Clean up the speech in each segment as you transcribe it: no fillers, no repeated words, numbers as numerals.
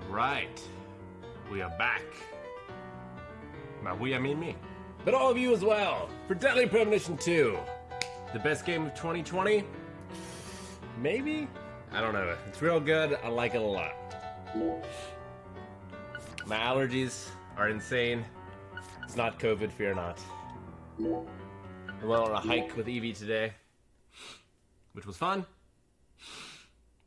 Right. We are back. By we, I mean me. But all of you as well, for Deadly Premonition 2. The best game of 2020? Maybe? I don't know. It's real good. I like it a lot. My allergies are insane. It's not COVID, fear not. I went on a hike with Evie today, which was fun,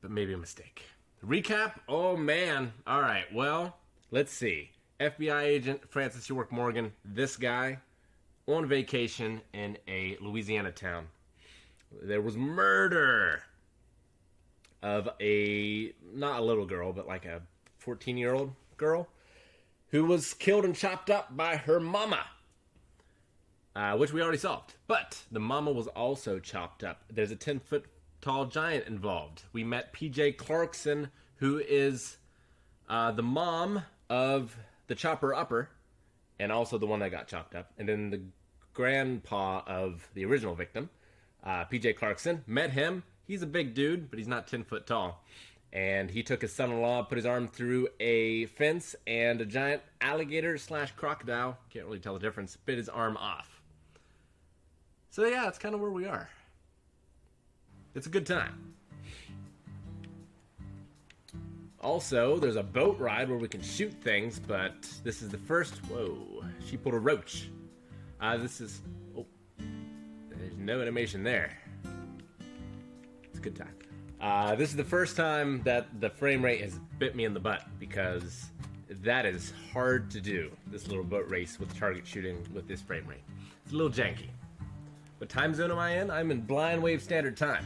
but maybe a mistake. Recap? Oh man. Alright, well, let's see. FBI agent Francis York Morgan, this guy, on vacation in a Louisiana town. There was murder of not a little girl, but like a 14-year-old girl who was killed and chopped up by her mama, which we already solved. But the mama was also chopped up. There's a 10-foot tall giant involved. We met PJ Clarkson, who is the mom of the chopper upper, and also the one that got chopped up. And then the grandpa of the original victim, PJ Clarkson, met him. He's a big dude, but he's not 10 foot tall. And he took his son-in-law, put his arm through a fence, and a giant alligator / crocodile, can't really tell the difference, bit his arm off. So yeah, that's kind of where we are. It's a good time. Also, there's a boat ride where we can shoot things, but this is the first... Whoa, she pulled a roach. There's no animation there. It's a good time. This is the first time that the frame rate has bit me in the butt, because that is hard to do, this little boat race with target shooting with this frame rate. It's a little janky. What time zone am I in? I'm in Blind Wave Standard Time,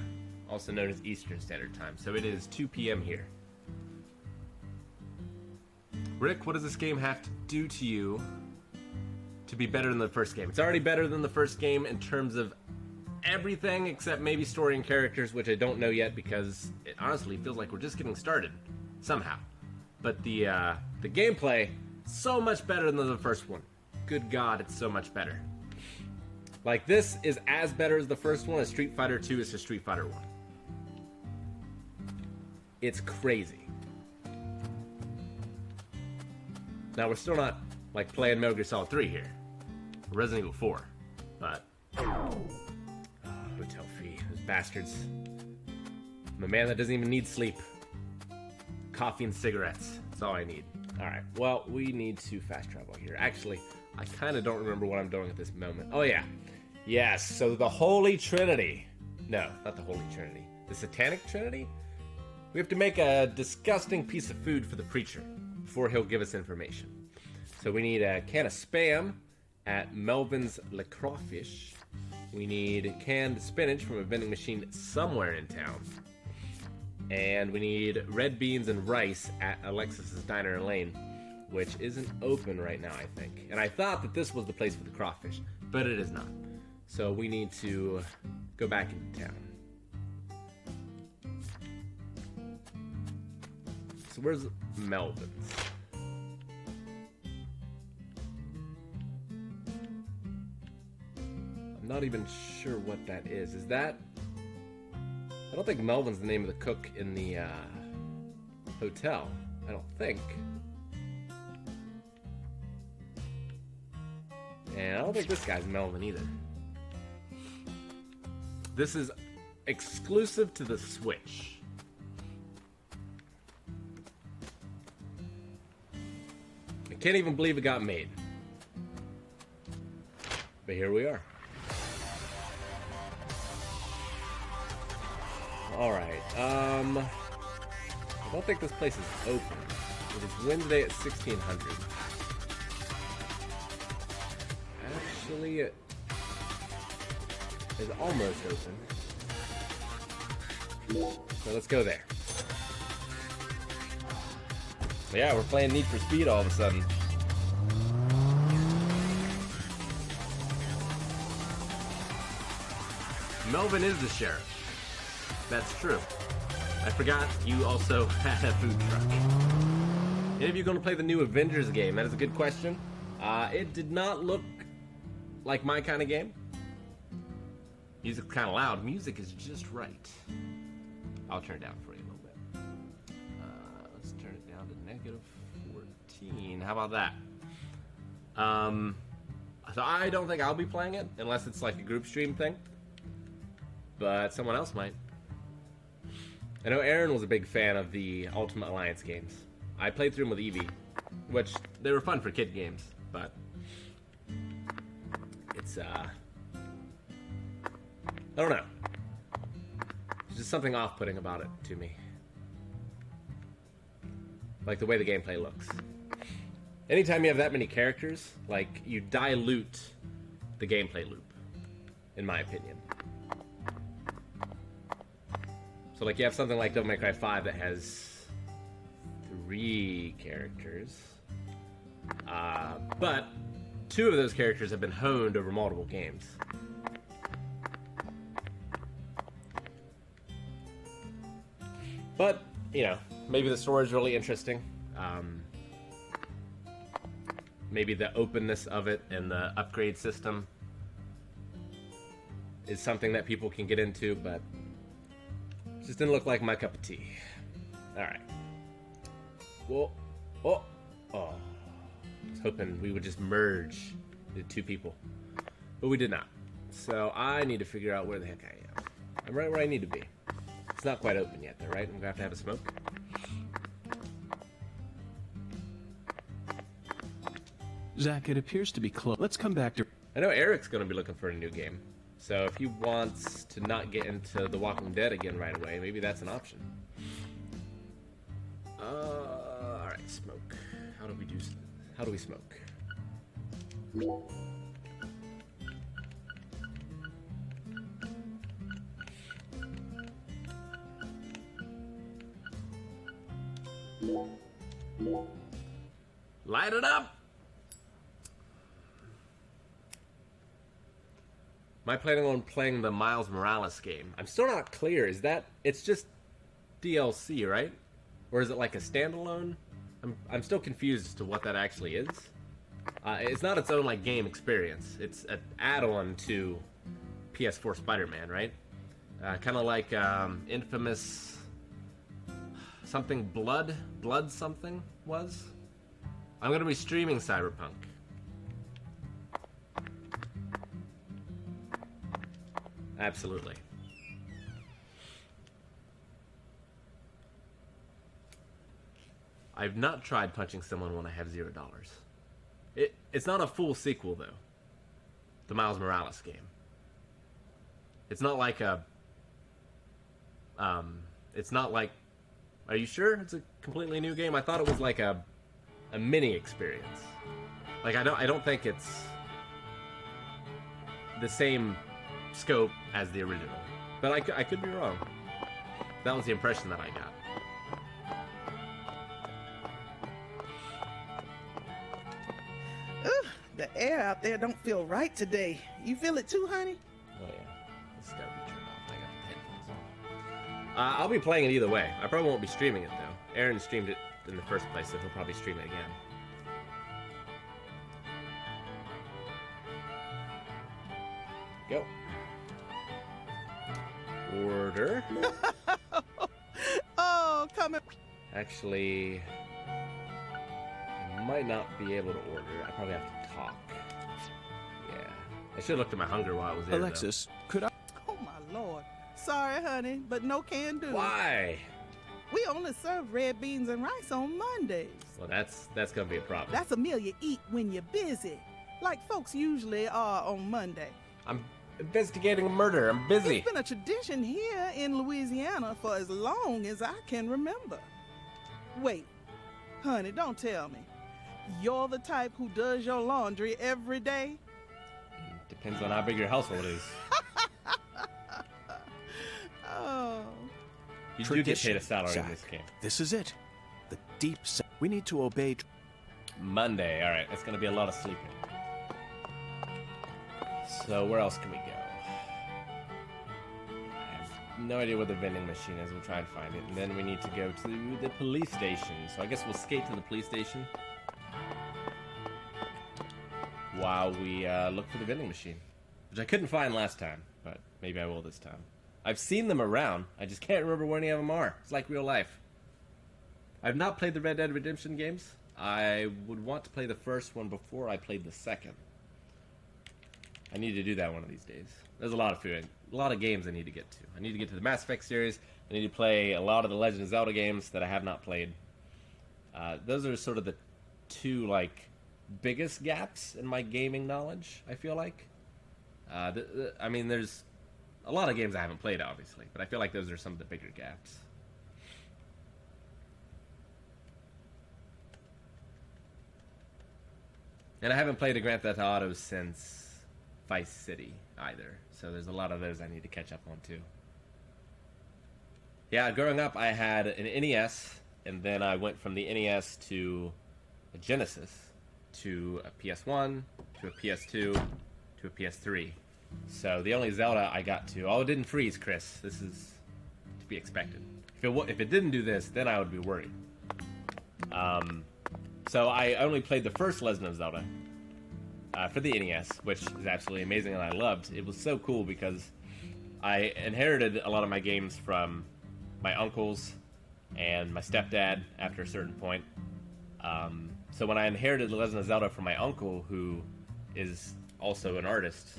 also known as Eastern Standard Time, so it is 2 p.m. here. Rick, what does this game have to do to you to be better than the first game? It's already better than the first game in terms of everything except maybe story and characters, which I don't know yet because it honestly feels like we're just getting started somehow. But the gameplay, so much better than the first one. Good God, it's so much better. Like, this is as better as the first one as Street Fighter 2 is to Street Fighter 1. It's crazy. Now, we're still not, like, playing Metal Gear Solid 3 here. Resident Evil 4. But... hotel fee. Those bastards. I'm a man that doesn't even need sleep. Coffee and cigarettes. That's all I need. Alright, well, we need to fast travel here. Actually, I kind of don't remember what I'm doing at this moment. Oh, yeah. Yes, so the Holy Trinity. No, not the Holy Trinity. The Satanic Trinity? We have to make a disgusting piece of food for the preacher before he'll give us information. So we need a can of Spam at Melvin's Le Crawfish. We need canned spinach from a vending machine somewhere in town. And we need red beans and rice at Alexis's Diner and Lane, which isn't open right now, I think. And I thought that this was the place for the crawfish, but it is not. So we need to go back into town. So where's Melvin's? I'm not even sure what that is. Is that... I don't think Melvin's the name of the cook in the hotel. I don't think. And I don't think this guy's Melvin either. This is exclusive to the Switch. I can't even believe it got made. But here we are. Alright, I don't think this place is open. It is Wednesday at 1600. Actually, it is almost open. So let's go there. But yeah, we're playing Need for Speed all of a sudden. Melvin is the sheriff. That's true. I forgot you also had a food truck. Any of you going to play the new Avengers game? That is a good question. It did not look like my kind of game. Music's kind of loud. Music is just right. I'll turn it down for you a little bit. Let's turn it down to go to 14. How about that? So I don't think I'll be playing it unless it's like a group stream thing. But someone else might. I know Aaron was a big fan of the Ultimate Alliance games. I played through them with Evie, which they were fun for kid games, but it's I don't know. There's just something off-putting about it to me. Like the way the gameplay looks. Anytime you have that many characters, like, you dilute the gameplay loop, in my opinion. So, like, you have something like Devil May Cry 5 that has 3 characters. But 2 of those characters have been honed over multiple games. But, you know, maybe the story is really interesting. Maybe the openness of it and the upgrade system is something that people can get into, but it just didn't look like my cup of tea. Alright. Well, I was hoping we would just merge the 2 people, but we did not. So I need to figure out where the heck I am. I'm right where I need to be. It's not quite open yet, though, right? I'm gonna have to have a smoke. Zach, it appears to be close. Let's come back to... I know Eric's going to be looking for a new game. So if he wants to not get into The Walking Dead again right away, maybe that's an option. Alright, smoke. How do we smoke? Light it up! Am I planning on playing the Miles Morales game? I'm still not clear. Is that... It's just DLC, right? Or is it like a standalone? I'm still confused as to what that actually is. It's not its own, like, game experience. It's an add-on to PS4 Spider-Man, right? Kind of like Infamous... Something Blood something was? I'm going to be streaming Cyberpunk. Absolutely. I've not tried punching someone when I have $0. It's not a full sequel, though. The Miles Morales game. It's not like a... It's not like... Are you sure it's a completely new game? I thought it was like a mini experience. Like, I don't think it's the same scope as the original, but I could be wrong. That was the impression that I got. Ugh, the air out there don't feel right today. You feel it too, honey? Oh yeah, this has got to be turned off. I got the headphones on. I'll be playing it either way. I probably won't be streaming it though. Aaron streamed it in the first place, so he'll probably stream it again. Go. Order. Oh, come on. Actually, I might not be able to order. I probably have to talk. Yeah. I should have looked at my hunger while I was there, Alexis, could I... Oh, my Lord. Sorry, honey, but no can do. Why? We only serve red beans and rice on Mondays. Well, that's going to be a problem. That's a meal you eat when you're busy, like folks usually are on Monday. I'm investigating a murder. I'm busy. It's been a tradition here in Louisiana for as long as I can remember. Wait, honey, don't tell me. You're the type who does your laundry every day? Depends on how big your household is. Oh. You do get paid a salary in this game. This is it. The deep... We need to obey... Monday. All right, it's going to be a lot of sleeping. So where else can we go? I have no idea where the vending machine is. We'll try and find it. And then we need to go to the police station. So I guess we'll skate to the police station while we look for the vending machine, which I couldn't find last time, but maybe I will this time. I've seen them around. I just can't remember where any of them are. It's like real life. I've not played the Red Dead Redemption games. I would want to play the first one before I played the second. I need to do that one of these days. There's a lot of games I need to get to. I need to get to the Mass Effect series. I need to play a lot of the Legend of Zelda games that I have not played. Those are sort of the two, like, biggest gaps in my gaming knowledge, I feel like. I mean, there's a lot of games I haven't played, obviously, but I feel like those are some of the bigger gaps. And I haven't played a Grand Theft Auto since Vice City either, so there's a lot of those I need to catch up on too. Yeah, growing up I had an NES, and then I went from the NES to a Genesis, to a PS1, to a PS2, to a PS3. So the only Zelda I got to... Oh, it didn't freeze, Chris. This is to be expected. If it didn't do this, then I would be worried. So I only played the first Legend of Zelda for the NES, which is absolutely amazing and I loved. It was so cool because I inherited a lot of my games from my uncles and my stepdad after a certain point. So when I inherited The Legend of Zelda from my uncle, who is also an artist,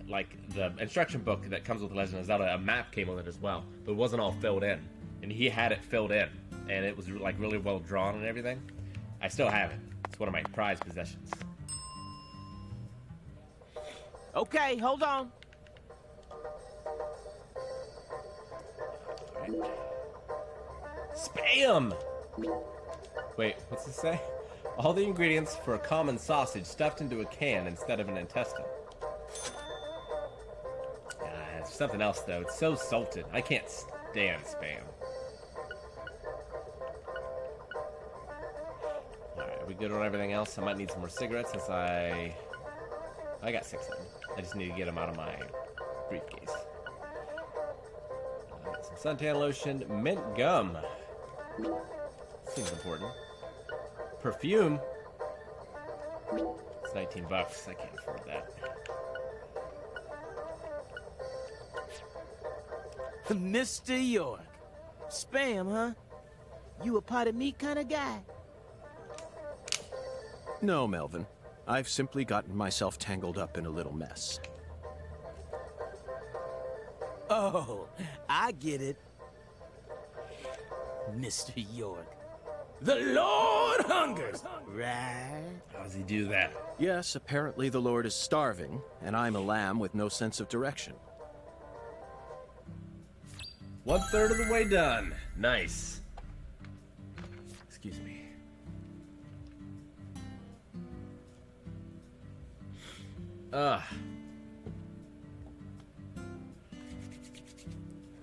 like the instruction book that comes with The Legend of Zelda, a map came with it as well, but it wasn't all filled in. And he had it filled in, and it was like really well drawn and everything. I still have it. It's one of my prized possessions. Okay, hold on. Right. Spam! Wait, what's this say? All the ingredients for a common sausage stuffed into a can instead of an intestine. It's something else, though. It's so salted. I can't stand Spam. Alright, are we good on everything else? I might need some more cigarettes since I got 6 of them. I just need to get them out of my briefcase. Some suntan lotion, mint gum. Seems important. Perfume. It's $19. I can't afford that. Mr. York. Spam, huh? You a pot of meat kind of guy? No, Melvin. I've simply gotten myself tangled up in a little mess. Oh, I get it. Mr. York. The Lord hungers, right? How does he do that? Yes, apparently the Lord is starving, and I'm a lamb with no sense of direction. 1/3 of the way done. Nice. Excuse me.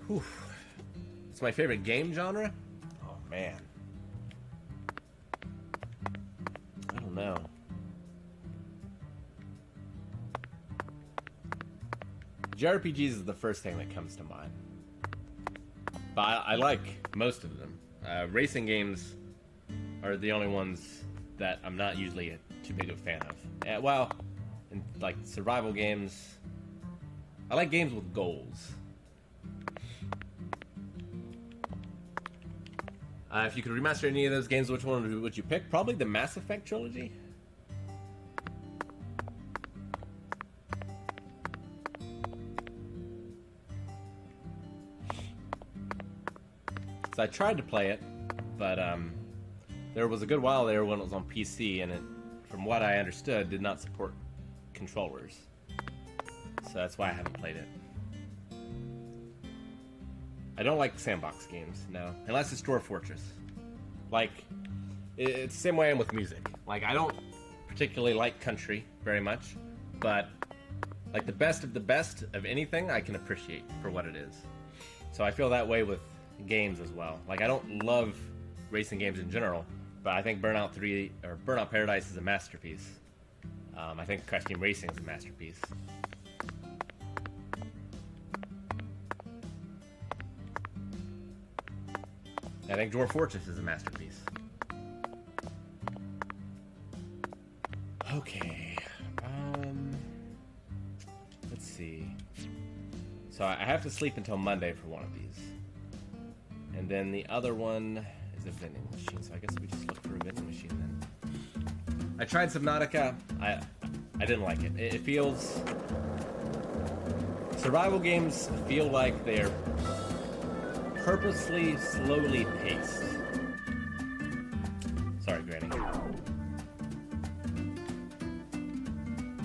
Whew. It's my favorite game genre? Oh, man. I don't know. JRPGs is the first thing that comes to mind. But I like most of them. Racing games are the only ones that I'm not usually too big of a fan of. Well, in like survival games, I like games with goals. If you could remaster any of those games, which one would you pick? Probably the Mass Effect trilogy. So I tried to play it, but there was a good while there when it was on PC, and it, from what I understood, did not support controllers. So that's why I haven't played it. I don't like sandbox games, no. Unless it's Dwarf Fortress. Like, it's the same way I'm with music. Like, I don't particularly like country very much, but like the best of anything I can appreciate for what it is. So I feel that way with games as well. Like, I don't love racing games in general, but I think Burnout Paradise is a masterpiece. I think Crash Team Racing is a masterpiece. I think Dwarf Fortress is a masterpiece. Okay. Let's see. So I have to sleep until Monday for one of these. And then the other one is a vending machine, so I guess we just look for a vending machine then. I tried Subnautica. I didn't like it. It feels... Survival games feel like they're purposely slowly paced. Sorry, Granny.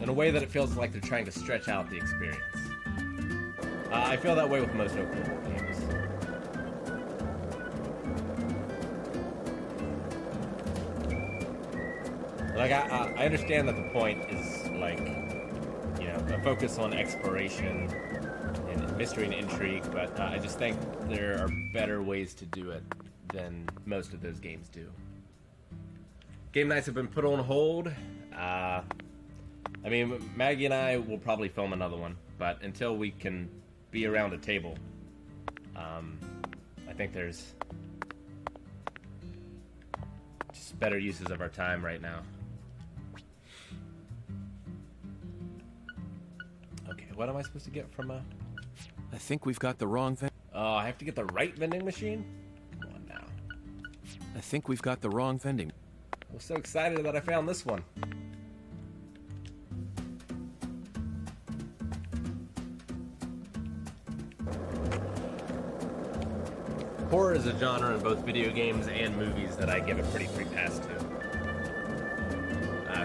In a way that it feels like they're trying to stretch out the experience. I feel that way with most open world games. Like, I understand that the point is, like, you know, a focus on exploration and mystery and intrigue, but I just think there are better ways to do it than most of those games do. Game nights have been put on hold. I mean, Maggie and I will probably film another one, but until we can be around a table, I think there's just better uses of our time right now. Okay, what am I supposed to get from a... I think we've got the wrong thing. Oh, I have to get the right vending machine? Come on now. I think we've got the wrong vending. I was so excited that I found this one. Horror is a genre in both video games and movies that I give a pretty free pass to.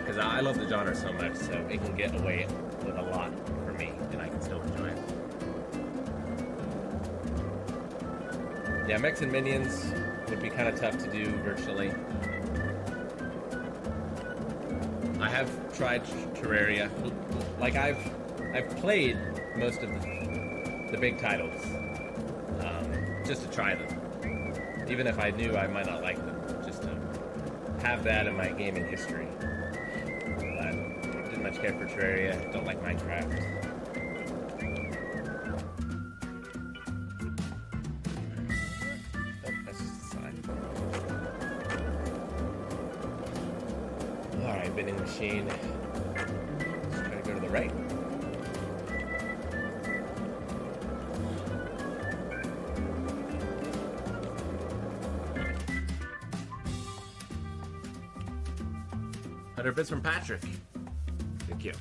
Because I love the genre so much, so it can get away with a lot for me, and I can still enjoy it. Yeah, Mechs and Minions would be kind of tough to do virtually. I have tried Terraria. Like, I've played most of the big titles. Just to try them. Even if I knew I might not like them. Just to have that in my gaming history. But didn't much care for Terraria. Don't like Minecraft. Oh, that's just a sign. Alright, vending machine. Just try to go to the right. $100 bits from Patrick. Thank you.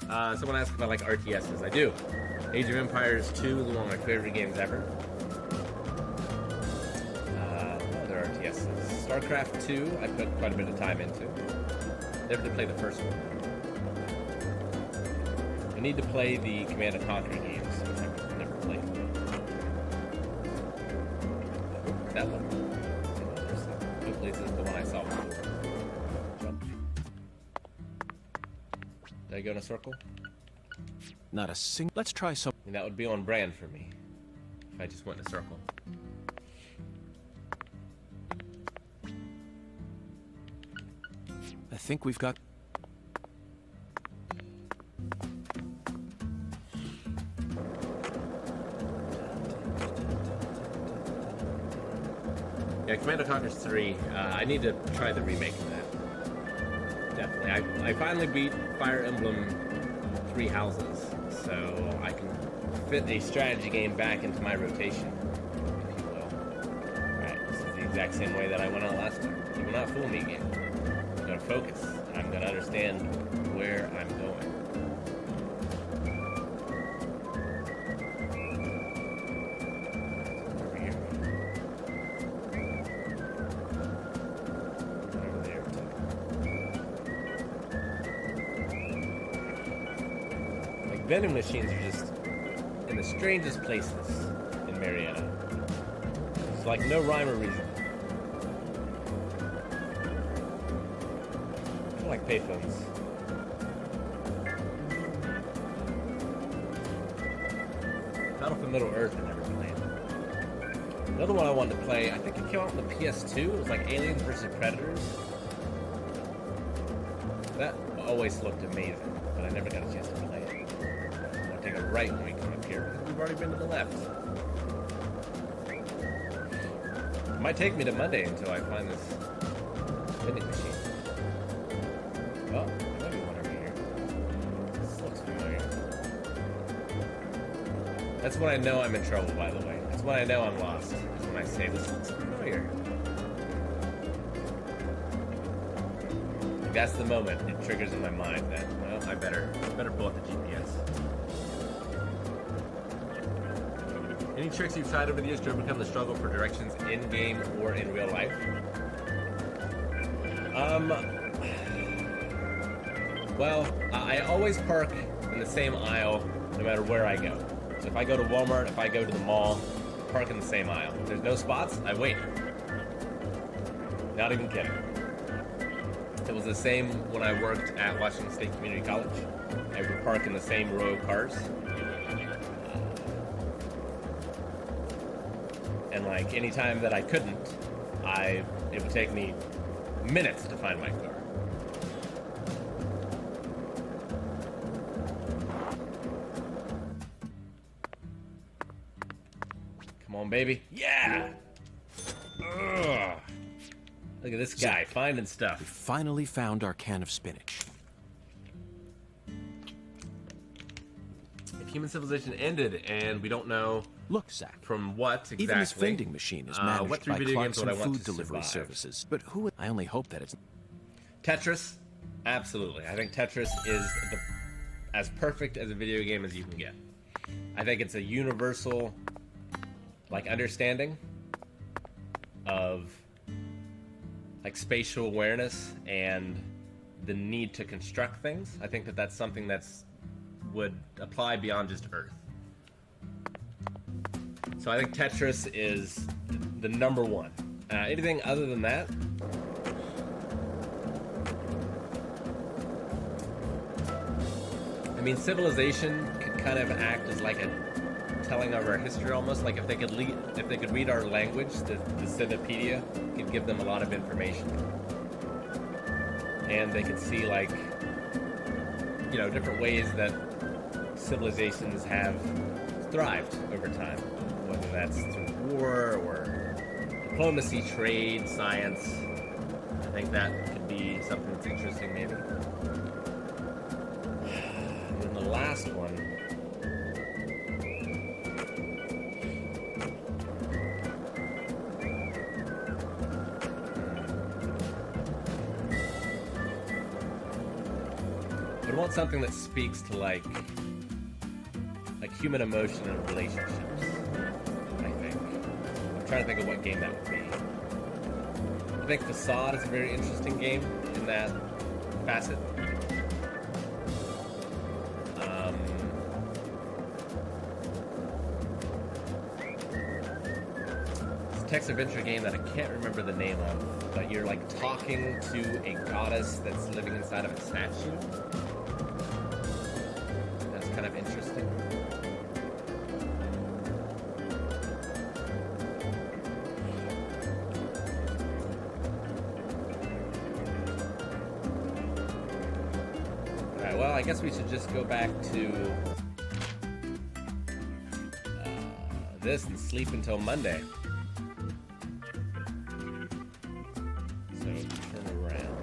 Someone asked if I like RTSs. I do. Age of Empires 2 is one of my favorite games ever. Other RTSs. StarCraft 2, I put quite a bit of time into. Never did play the first one. I need to play the Command & Conquer games, which I've never played. That one. Hopefully this is the one I saw before. Jump. Did I go in a circle? Not a single. Let's try some. I mean, that would be on brand for me if I just went in a circle. I think we've got. Yeah, Command & Conquer 3, I need to try the remake of that. Definitely. I finally beat Fire Emblem Three Houses, so I can fit a strategy game back into my rotation, if you will. Alright, this is the exact same way that I went out last time. You will not fool me again. I'm going to focus, and I'm going to understand where I'm going. Vending machines are just in the strangest places in Marietta. It's like no rhyme or reason. I don't like payphones. Battlefield Middle-earth I never played. Another one I wanted to play, I think it came out on the PS2. It was like Aliens vs. Predators. That always looked amazing, but I never got a chance to play it. Take a right when we come up here, because we've already been to the left. It might take me to Monday until I find this vending machine. Oh, there might be one over here. This looks familiar. That's when I know I'm in trouble, by the way. That's when I know I'm lost. That's when I say, this looks familiar. Like, that's the moment it triggers in my mind that, well, I better pull up the GPS. Any tricks you've tried over the years to overcome the struggle for directions in-game or in real life? Well, I always park in the same aisle no matter where I go. So if I go to Walmart, if I go to the mall, park in the same aisle. If there's no spots, I wait. Not even kidding. It was the same when I worked at Washington State Community College. I would park in the same row of cars. And like any time that I couldn't, it would take me minutes to find my car. Come on, baby. Yeah! Ugh. Look at this guy finding We stuff. finally found our can of spinach. If human civilization ended and we don't know Look, Zach. from what exactly. Even this vending machine is managed what three by video games Clarkson would I want Food to Delivery survive? Services. But who? I only hope that it's. Tetris, absolutely. I think Tetris is as perfect as a video game as you can get. I think it's a universal, like, understanding of, like, spatial awareness and the need to construct things. I think that that's something would apply beyond just Earth. So I think Tetris is the number one. Anything other than that? I mean, Civilization could kind of act as like a telling of our history almost. Like if they could read our language, the Civipedia could give them a lot of information. And they could see, like, you know, different ways that civilizations have thrived over time. Whether that's through war or diplomacy, trade, science. I think that could be something that's interesting, maybe. And then the last one. I would want something that speaks to like human emotion and relationships. I think. I'm trying to think of what game that would be. I think Facade is a very interesting game in that facet. It's a text adventure game that I can't remember the name of, but you're like talking to a goddess that's living inside of a statue. That's kind of interesting. Alright, well, I guess we should just go back to this and sleep until Monday. So, turn around.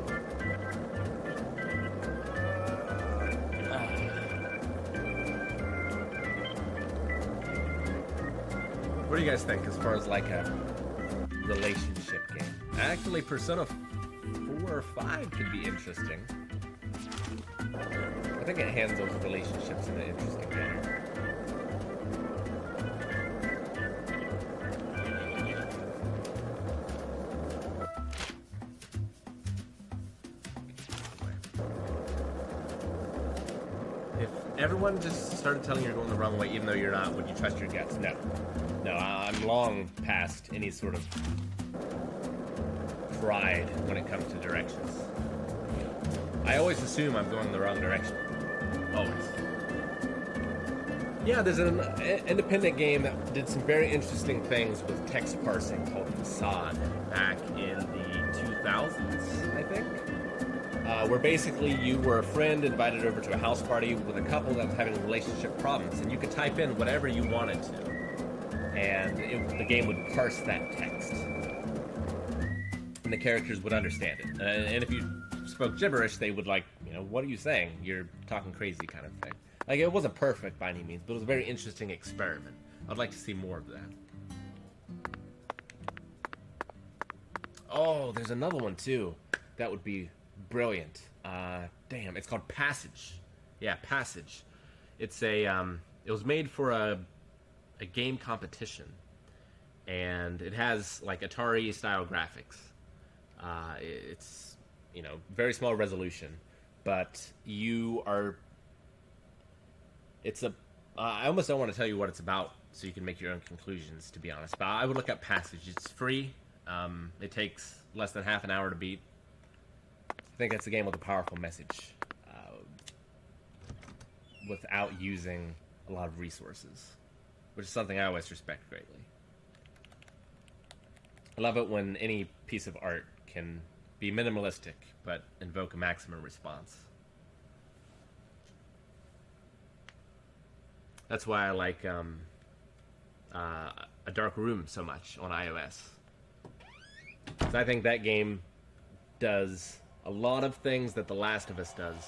What do you guys think as far as like a relationship game? Actually, Persona 4 or 5 could be interesting. I think it handles relationships in an interesting manner. If everyone just started telling you you're going the wrong way, even though you're not, would you trust your guts? No. No, I'm long past any sort of pride when it comes to directions. I always assume I'm going the wrong direction. Always. Yeah, there's an independent game that did some very interesting things with text parsing called Facade back in the 2000s, I think. Where basically you were a friend invited over to a house party with a couple that was having relationship problems, and you could type in whatever you wanted to, and the game would parse that text, and the characters would understand it. And if you spoke gibberish, they would like, you know, what are you saying? You're talking crazy kind of thing. Like, it wasn't perfect by any means, but it was a very interesting experiment. I'd like to see more of that. Oh, there's another one too. That would be brilliant. Damn, it's called Passage. Yeah, Passage. It's a it was made for a game competition, and it has like Atari style graphics. It's, you know, very small resolution, but you are. It's a. I almost don't want to tell you what it's about, so you can make your own conclusions. To be honest, but I would look up Passage. It's free. It takes less than half an hour to beat. I think that's a game with a powerful message, without using a lot of resources, which is something I always respect greatly. I love it when any piece of art can be minimalistic, but invoke a maximum response. That's why I like A Dark Room so much on iOS. Because I think that game does a lot of things that The Last of Us does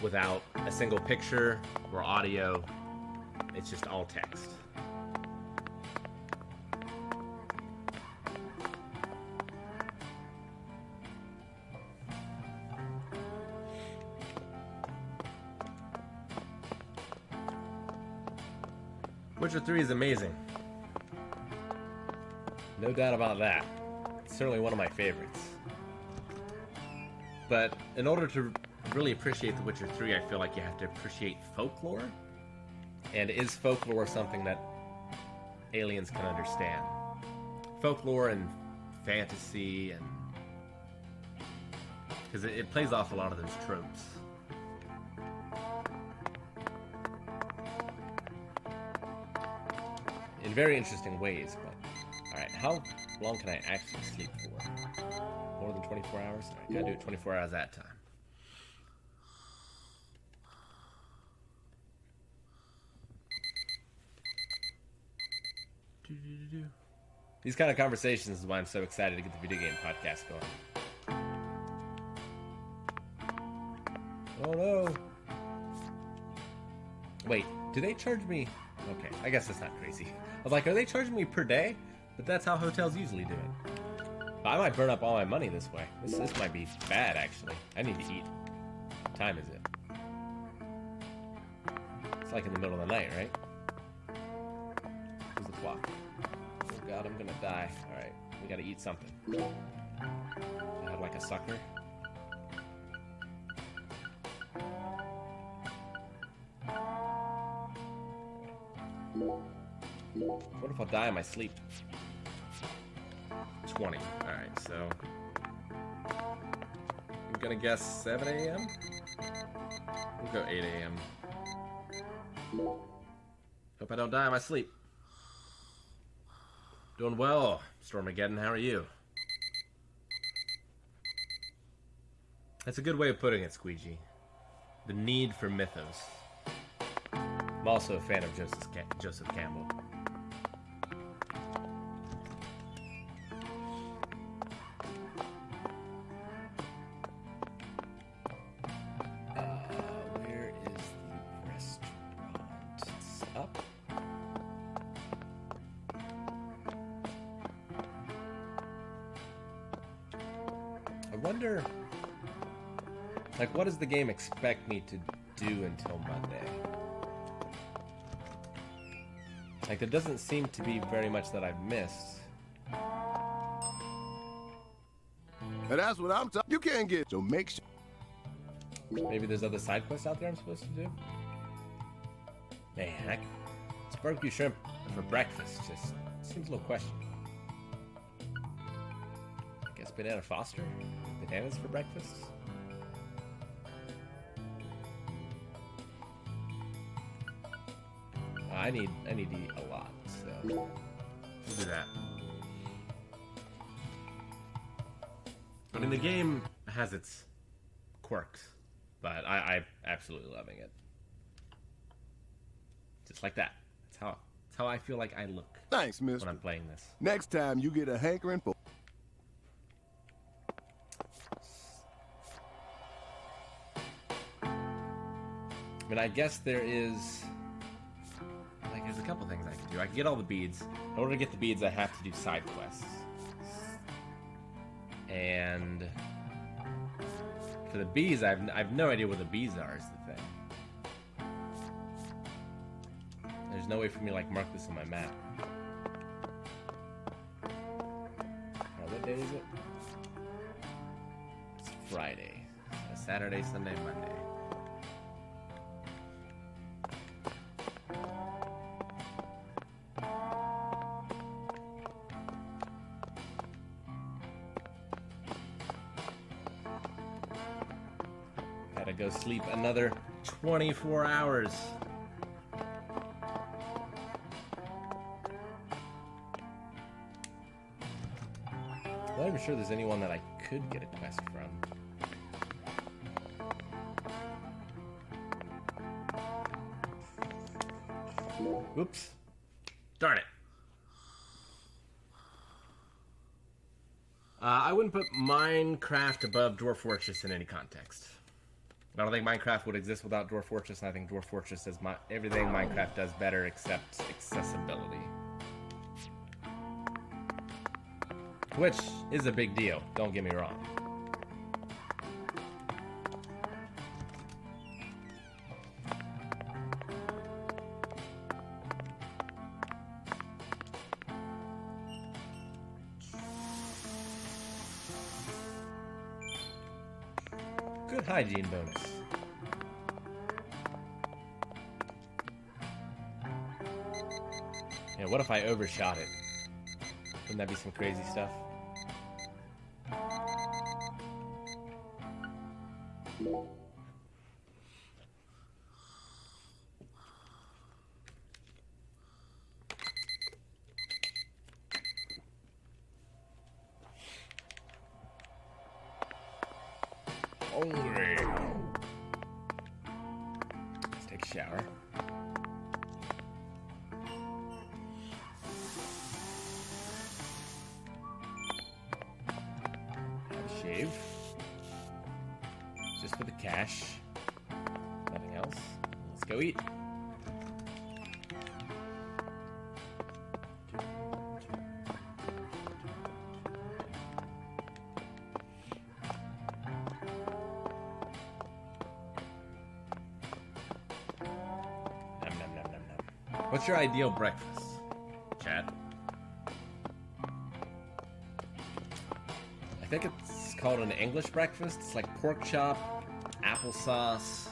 without a single picture or audio. It's just all text. Witcher 3 is amazing. No doubt about that. It's certainly one of my favorites. But in order to really appreciate The Witcher 3, I feel like you have to appreciate folklore. And is folklore something that aliens can understand? Folklore and fantasy, and because it plays off a lot of those tropes. In very interesting ways, but alright, how long can I actually sleep for? More than 24 hours? Alright, gotta do it 24 hours at a time. These kind of conversations is why I'm so excited to get the video game podcast going. Oh no! Wait, do they charge me? Okay, I guess that's not crazy. I was like, are they charging me per day? But that's how hotels usually do it. But I might burn up all my money this way. This might be bad, actually. I need to eat. What time is it? It's like in the middle of the night, right? Where's the clock? Oh god, I'm gonna die. Alright, we gotta eat something. I have like a sucker. What if I die in my sleep? 20. Alright, so I'm gonna guess 7 a.m. We'll go 8 a.m. Hope I don't die in my sleep. Doing well, Stormageddon. How are you? That's a good way of putting it, Squeegee. The need for mythos. I'm also a fan of Joseph Campbell. Where is the restaurant? It's up. I wonder, like, what does the game expect me to do until Monday? Like, there doesn't seem to be very much that I've missed. And that's what I'm talking. You can't get, so make sure. Maybe there's other side quests out there I'm supposed to do? Man, it's barbecue shrimp for breakfast just seems a little questionable. I guess banana foster? Bananas for breakfast? I need to eat a lot, so we'll do that. I mean, the game has its quirks, but I'm absolutely loving it. Just like that. That's how I feel like I look Thanks, mister. when I'm playing this. Next time you get a hankering for. mean, I guess there is... Like, there's a couple things I can do. I can get all the beads. In order to get the beads, I have to do side quests. And... For the bees, I have no idea where the bees are, is the thing. There's no way for me to, like, mark this on my map. What day is it? It's Friday. So Saturday, Sunday, Monday. Gotta go sleep another 24 hours. I'm not even sure there's anyone that I could get a quest from. Oops. Darn it. I wouldn't put Minecraft above Dwarf Fortress in any context. I don't think Minecraft would exist without Dwarf Fortress, and I think Dwarf Fortress does everything Minecraft does better except accessibility. Which is a big deal, don't get me wrong. Good hygiene bonus. Yeah, what if I overshot it? Wouldn't that be some crazy stuff? Hungry. Let's take a shower. Shave. Just for the cash. Nothing else. Let's go eat. Nom, nom, nom, nom, nom. What's your ideal breakfast, Chad? I think it's called an English breakfast. It's like pork chop, applesauce,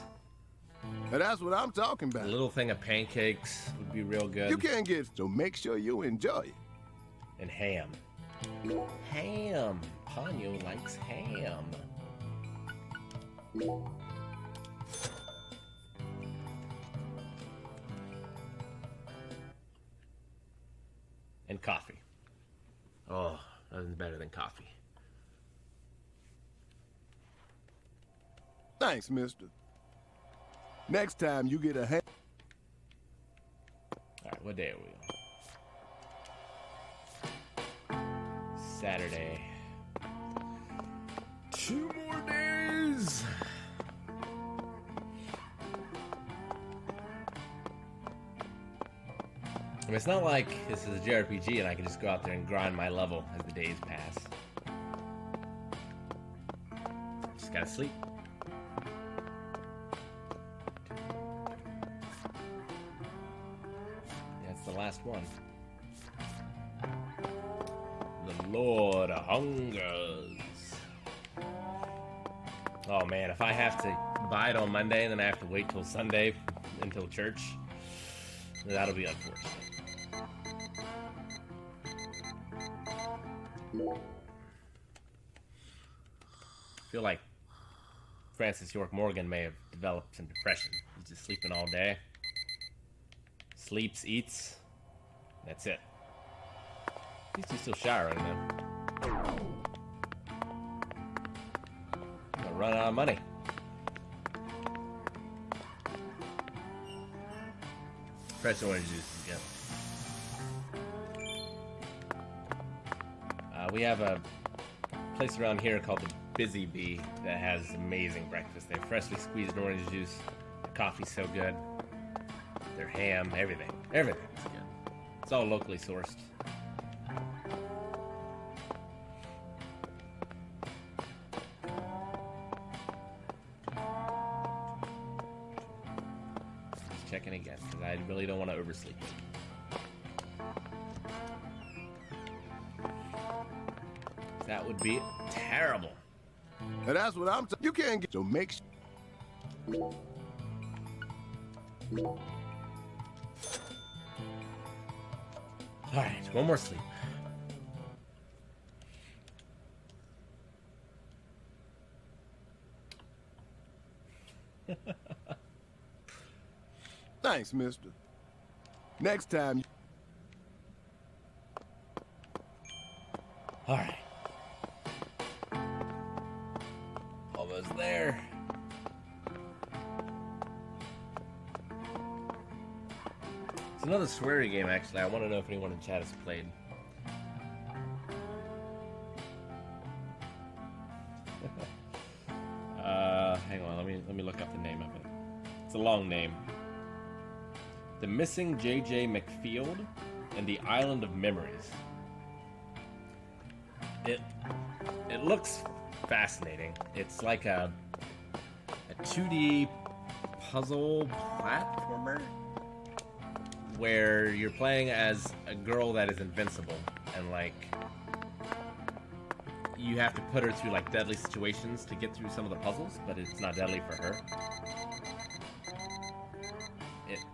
Now that's what I'm talking a about. little thing of pancakes would be real good, You can't get, so make sure you enjoy it. and ham. Ham. Ponyo likes ham. And coffee. Oh, nothing's better than coffee. Thanks, mister. Next time you get a hand. Alright, what day are we on? Saturday. 2 more days! I mean, it's not like this is a JRPG and I can just go out there and grind my level as the days pass. Just gotta sleep. That's the last one. The Lord hungers. Oh man, if I have to buy it on Monday and then I have to wait till Sunday until church, that'll be unfortunate. I feel like Francis York Morgan may have developed some depression. He's just sleeping all day. Sleeps, eats. That's it. At least he's still showering though. Gonna run out of money. Fresh orange juice again. We have a place around here called the Busy Bee that has amazing breakfast. They have freshly squeezed orange juice, a coffee's so good. Their ham, everything. Everything's good. It's all locally sourced. Just checking again, because I really don't want to oversleep. That would be terrible. And that's what I'm you can't get, so make Alright, one more sleep. Thanks, mister. Next time. Alright. Almost there. It's another sweary game, actually. I want to know if anyone in chat has played. Hang on, let me look up the name of it. It's a long name. The Missing J.J. McField and the Island of Memories. It looks fascinating. It's like a 2D puzzle platformer where you're playing as a girl that is invincible, and like you have to put her through like deadly situations to get through some of the puzzles, but it's not deadly for her. It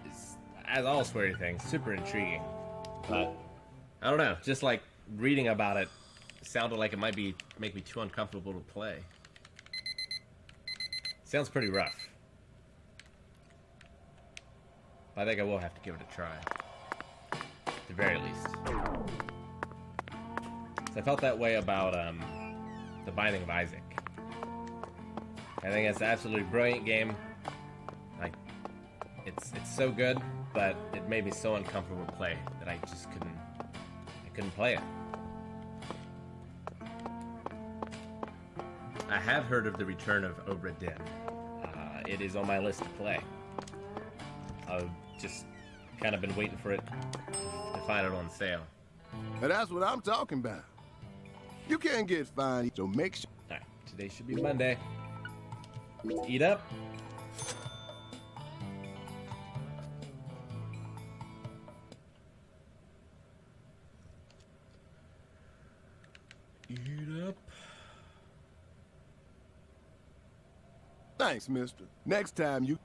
is, as all sweary things, super intriguing, but I don't know, just like reading about it sounded like it might make me too uncomfortable to play. Sounds pretty rough. I think I will have to give it a try. At the very least. So I felt that way about The Binding of Isaac. I think it's an absolutely brilliant game. Like, it's so good, but it made me so uncomfortable to play that I just couldn't play it. I have heard of the return of Obra Dinn. It is on my list to play. I've just kind of been waiting for it to find it on sale. And that's what I'm talking about. You can't get fined, so make sure. Alright, today should be Monday. Let's eat up. Eat up. Thanks, mister. Next time you...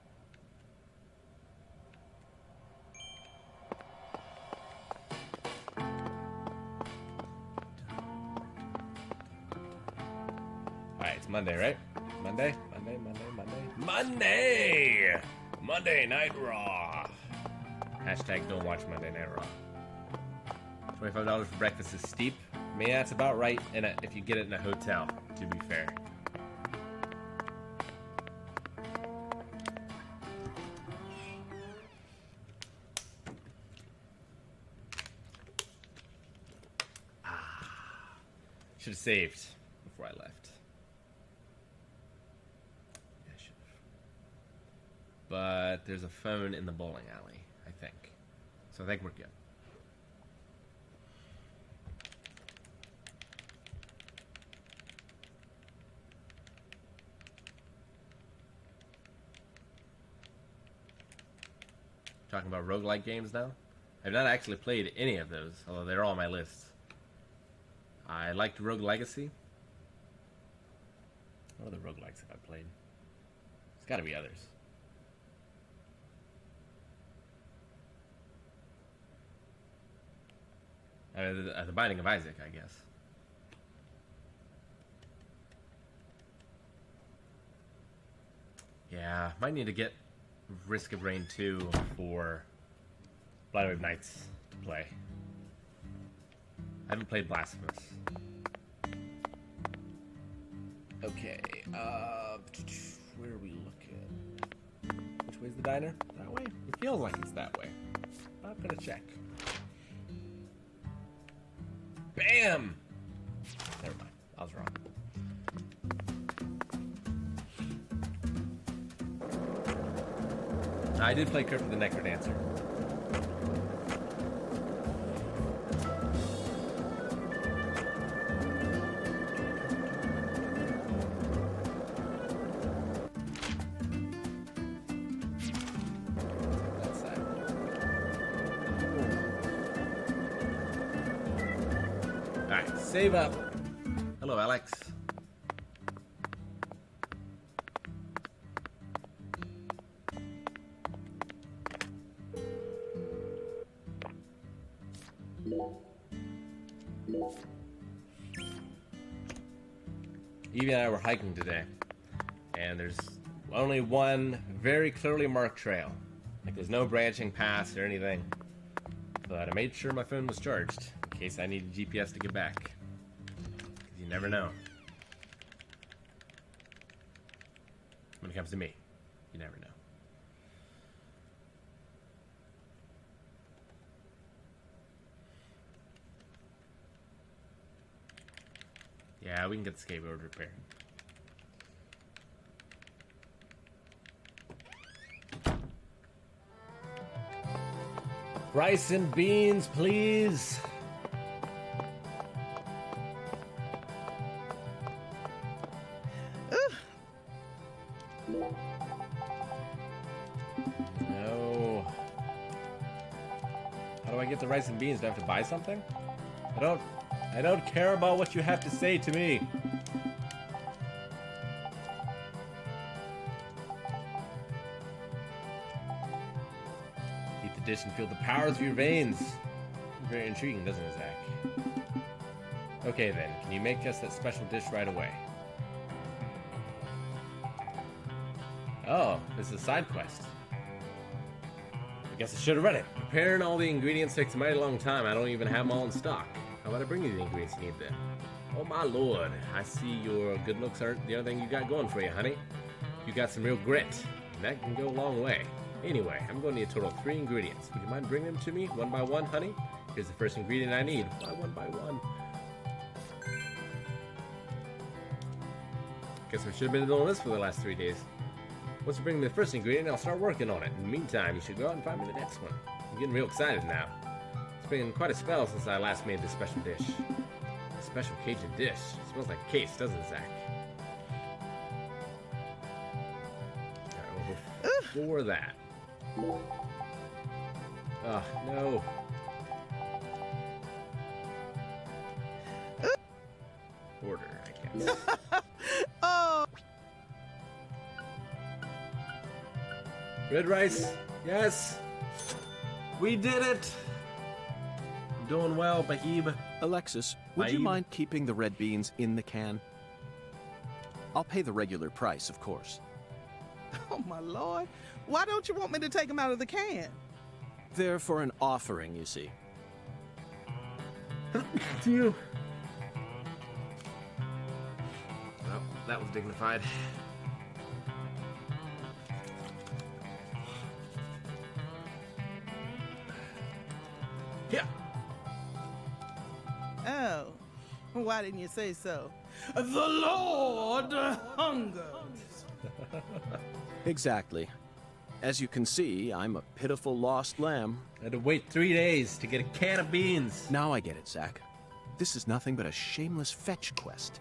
Alright, it's Monday, right? Monday? Monday Night Raw. Hashtag don't watch Monday Night Raw. $25 for breakfast is steep. I mean, that's about right if you get it in a hotel, to be fair. Should have saved before I left. Yeah, I should have. But there's a phone in the bowling alley, I think. So I think we're good. Talking about roguelike games now. I've not actually played any of those, although they're all on my list. I liked Rogue Legacy. What other roguelikes have I played? There's got to be others. The Binding of Isaac, I guess. Yeah, might need to get Risk of Rain 2 for Blind Wave Nights to play. I haven't played Blasphemous. Okay, where are we looking? Which way's the diner? That way? It feels like it's that way. I'm gonna check. Bam! Never mind. I was wrong. I did play Crypt of the Necrodancer. That side. Alright, save up. Hello, Alex. Evie and I were hiking today, and there's only one very clearly marked trail. Like, there's no branching paths or anything. But I made sure my phone was charged in case I needed GPS to get back. 'Cause you never know. When it comes to me, you never know. Yeah, we can get the skateboard repaired. Rice and beans, please. No. How do I get the rice and beans? Do I have to buy something? I don't care about what you have to say to me. Eat the dish and feel the power through your veins. Very intriguing, doesn't it, Zach? Okay then, can you make us that special dish right away? Oh, this is a side quest. I guess I should have read it. Preparing all the ingredients takes a mighty long time. I don't even have them all in stock. How about I bring you the ingredients you need then? Oh my lord, I see your good looks aren't the only thing you got going for you, honey. You got some real grit, and that can go a long way. Anyway, I'm going to need a total of 3 ingredients. Would you mind bringing them to me one by one, honey? Here's the first ingredient I need. Why one by one? Guess I should have been doing this for the last 3 days. Once you bring me the first ingredient, I'll start working on it. In the meantime, you should go out and find me the next one. I'm getting real excited now. It's been quite a spell since I last made this special dish. A special Cajun dish. It smells like case, doesn't it, Zach? Alright, well, before that. Oh, no. Order, I guess. Oh! Red rice, yes. We did it. I'm doing well, Bahib. Alexis, would you Babe? mind keeping the red beans in the can? I'll pay the regular price, of course. Oh, my lord. Why don't you want me to take them out of the can? They're for an offering, you see. To you. Well, that was dignified. Yeah. Oh. Why didn't you say so? The Lord hungers. Exactly. As you can see, I'm a pitiful lost lamb. I had to wait 3 days to get a can of beans. Now I get it, Zach. This is nothing but a shameless fetch quest.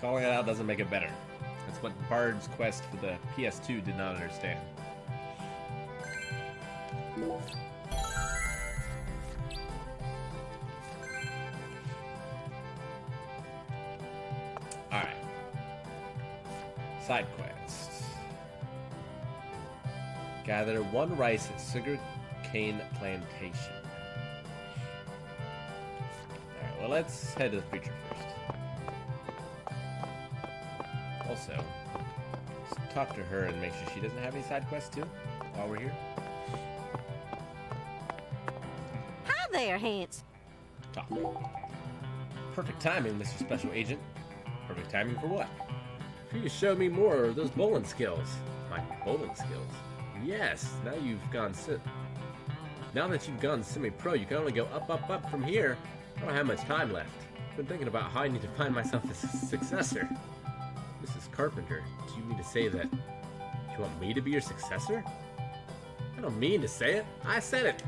Calling it out doesn't make it better. That's what Bard's quest for the PS2 did not understand. Alright. Side quest. Gather 1 rice at sugar cane plantation. Alright, well, let's head to the preacher first. Also, let's talk to her and make sure she doesn't have any side quests too while we're here. Hi there, Hans. Talk. Perfect timing, Mr. Special Agent. Perfect timing for what? For you to show me more of those bowling skills. My bowling skills? Yes, now that you've gone semi-pro, you can only go up, up, up from here. I don't have much time left. I've been thinking about how I need to find myself a successor. Mrs. Carpenter, do you mean to say that you want me to be your successor? don't mean to say it. I said it.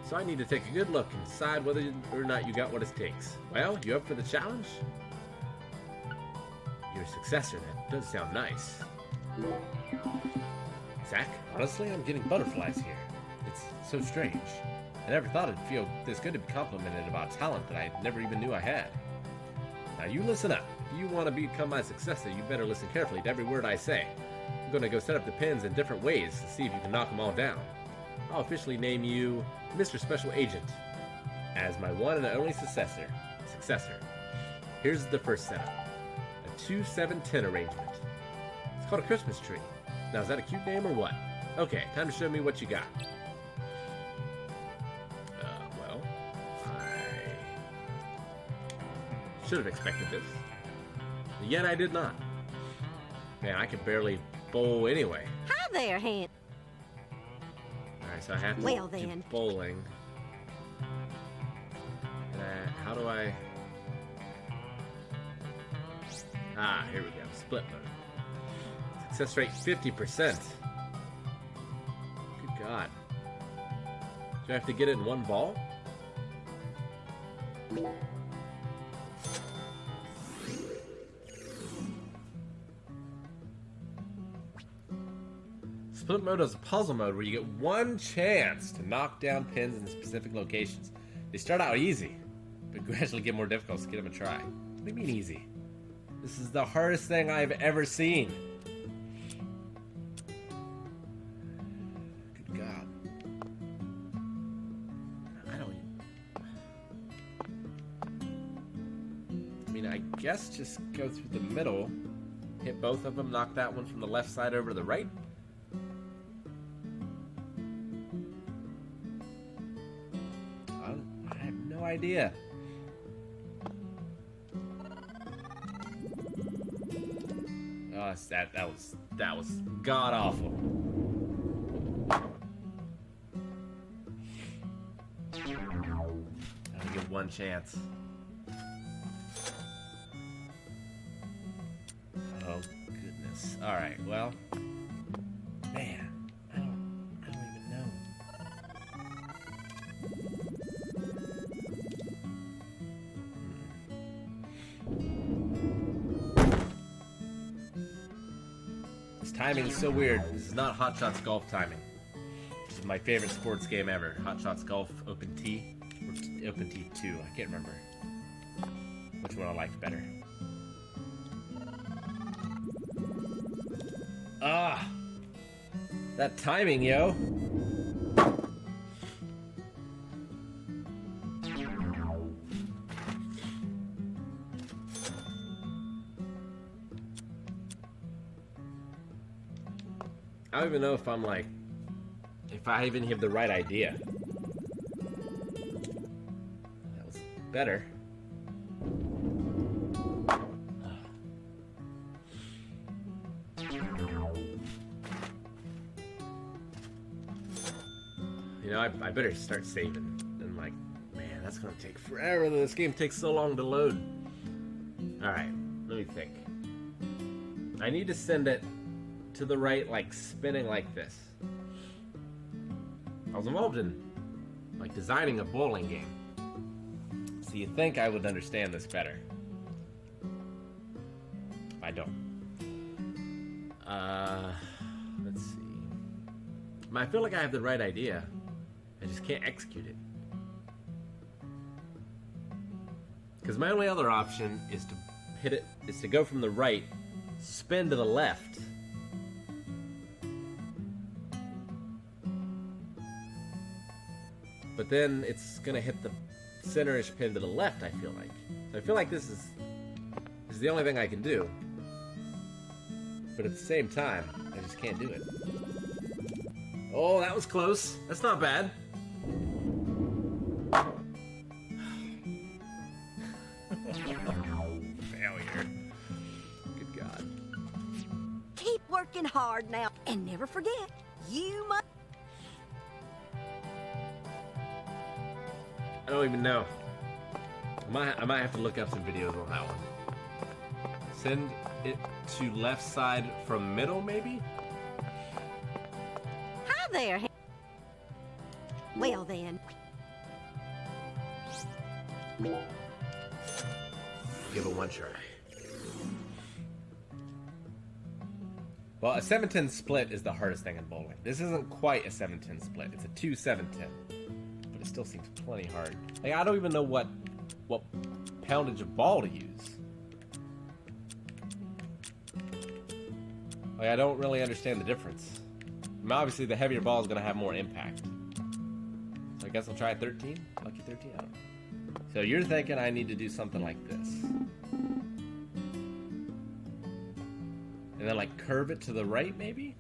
So I need to take a good look and decide whether or not you got what it takes. Well, you up for the challenge? You're a successor. That does sound nice. Zach, honestly, I'm getting butterflies here. It's so strange. I never thought it'd feel this good to be complimented about talent that I never even knew I had. Now you listen up. If you want to become my successor, you better listen carefully to every word I say. I'm going to go set up the pins in different ways to see if you can knock them all down. I'll officially name you Mr. Special Agent as my one and only successor. Here's the first setup. A 2-7-10 arrangement. It's called a Christmas tree. Now, is that a cute name or what? Okay, time to show me what you got. Well, I should have expected this. Yet I did not. Man, I can barely bowl anyway. Hi there, Hand. Alright, so I have to Well, do then. bowling. How do I... Ah, here we go. Split mode. Success rate 50%. Good God. Do I have to get it in one ball? Split mode is a puzzle mode where you get one chance to knock down pins in specific locations. They start out easy, but gradually get more difficult, so give them a try. What do you mean easy? This is the hardest thing I've ever seen. Good God. I mean, I guess just go through the middle, hit both of them, knock that one from the left side over to the right. I have no idea. Oh, that was god awful. I get one chance. Oh goodness. All right. Well, man, I don't even know. This timing is so weird. This is not Hot Shots Golf timing. This is my favorite sports game ever. Hot Shots Golf Open T or Open T 2. I can't remember which one I liked better. Ah, that timing, yo. I don't even know if if I even have the right idea. That was better. You know, I better start saving. And man, that's gonna take forever. This game takes so long to load. Alright, let me think. I need to send it to the right, spinning like this. I was involved in, designing a bowling game. So you'd think I would understand this better. I don't. Let's see. I feel like I have the right idea. I just can't execute it. Because my only other option is to hit it, is to go from the right, spin to the left. But then it's gonna hit the center-ish pin to the left, I feel like. So I feel like this is the only thing I can do. But at the same time, I just can't do it. Oh, that was close. That's not bad. Failure. Good God. Keep working hard now, and never forget, you must... I don't even know. I might have to look up some videos on that one. Send it to left side from middle, maybe? Hi there, Well then. Give it one try. Well, a 7-10 split is the hardest thing in bowling. This isn't quite a 7-10 split. It's a 2-7-10. But it still seems plenty hard. Like, I don't even know what poundage of ball to use. Like, I don't really understand the difference. I mean, obviously, the heavier ball is going to have more impact. So I guess I'll try a 13? Lucky 13? I don't know. So you're thinking I need to do something like this. And then, like, curve it to the right, maybe?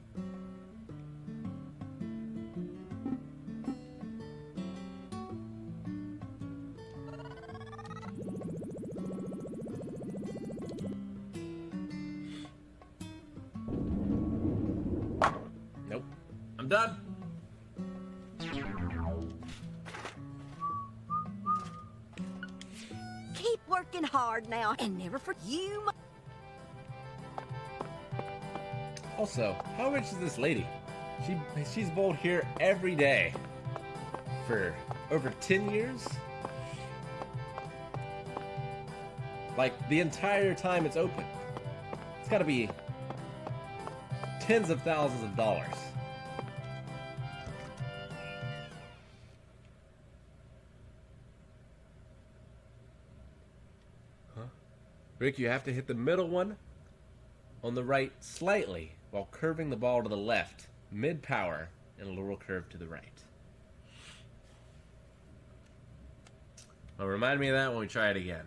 Nope. I'm done. Keep working hard now and never forget you. Also, how rich is this lady? She's bowled here every day for over 10 years? Like, the entire time it's open. It's gotta be tens of thousands of dollars. Huh? Rick, you have to hit the middle one on the right slightly while curving the ball to the left, mid-power, and a little curve to the right. Well, remind me of that when we try it again.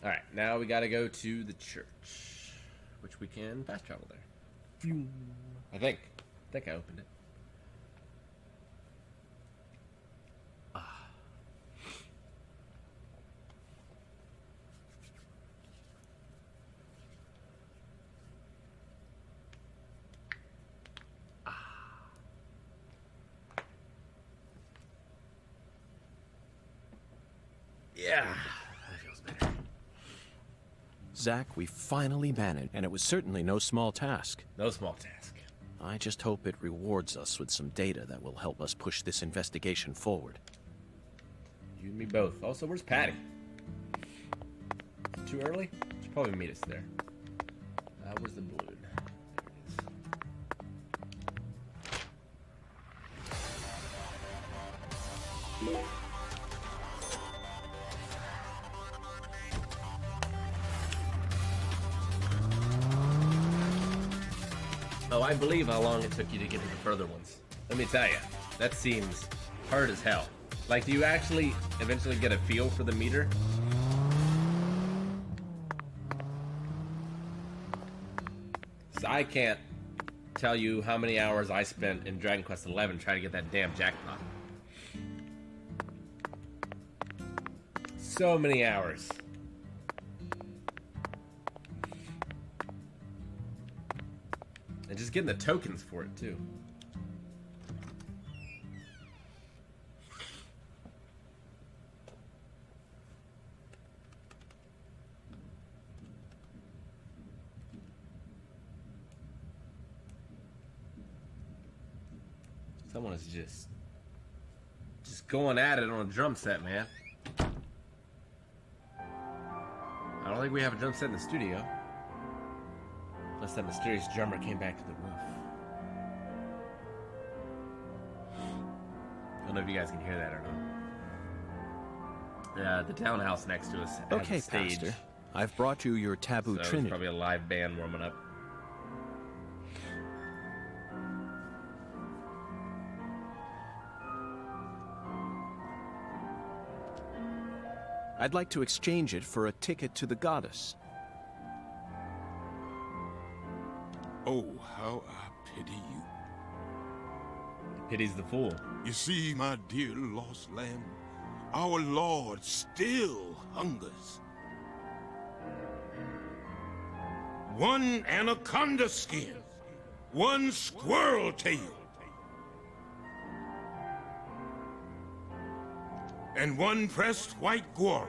Alright, now we gotta go to the church, which we can fast travel there. I think I opened it. Yeah, that feels better. Zach, we finally managed, and it was certainly no small task. No small task. I just hope it rewards us with some data that will help us push this investigation forward. You and me both. Also, where's Patty? Is it too early? She'll probably meet us there. Where's the balloon? There it is. Oh, I believe how long it took you to get to the further ones. Let me tell you, that seems hard as hell. Like, do you actually eventually get a feel for the meter? So I can't tell you how many hours I spent in Dragon Quest XI trying to get that damn jackpot. So many hours. And just getting the tokens for it, too. Someone is just going at it on a drum set, man. I don't think we have a drum set in the studio. Unless that mysterious drummer came back to the roof. I don't know if you guys can hear that or not. The townhouse next to us has Okay, a stage. Pastor. I've brought you your taboo So it's trinity. probably a live band warming up. I'd like to exchange it for a ticket to the goddess. Oh, how I pity you. Pity's the fool. You see, my dear lost lamb, our Lord still hungers. One anaconda skin, one squirrel tail, and one pressed white guara.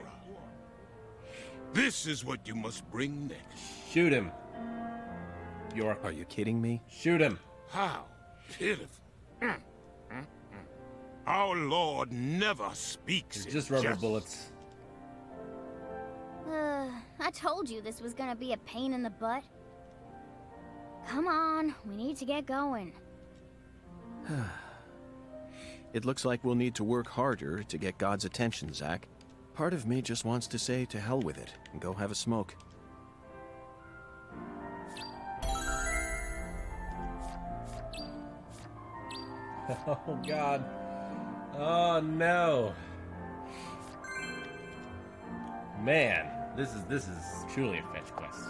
This is what you must bring next. Shoot him. York. Are you kidding me? Shoot him. How pitiful. Our Lord never speaks It's in just rubber jest. bullets. I told you this was gonna be a pain in the butt. Come on, we need to get going. It looks like we'll need to work harder to get God's attention, Zach. Part of me just wants to say to hell with it and go have a smoke. Oh God. Oh no. Man, this is truly a fetch quest.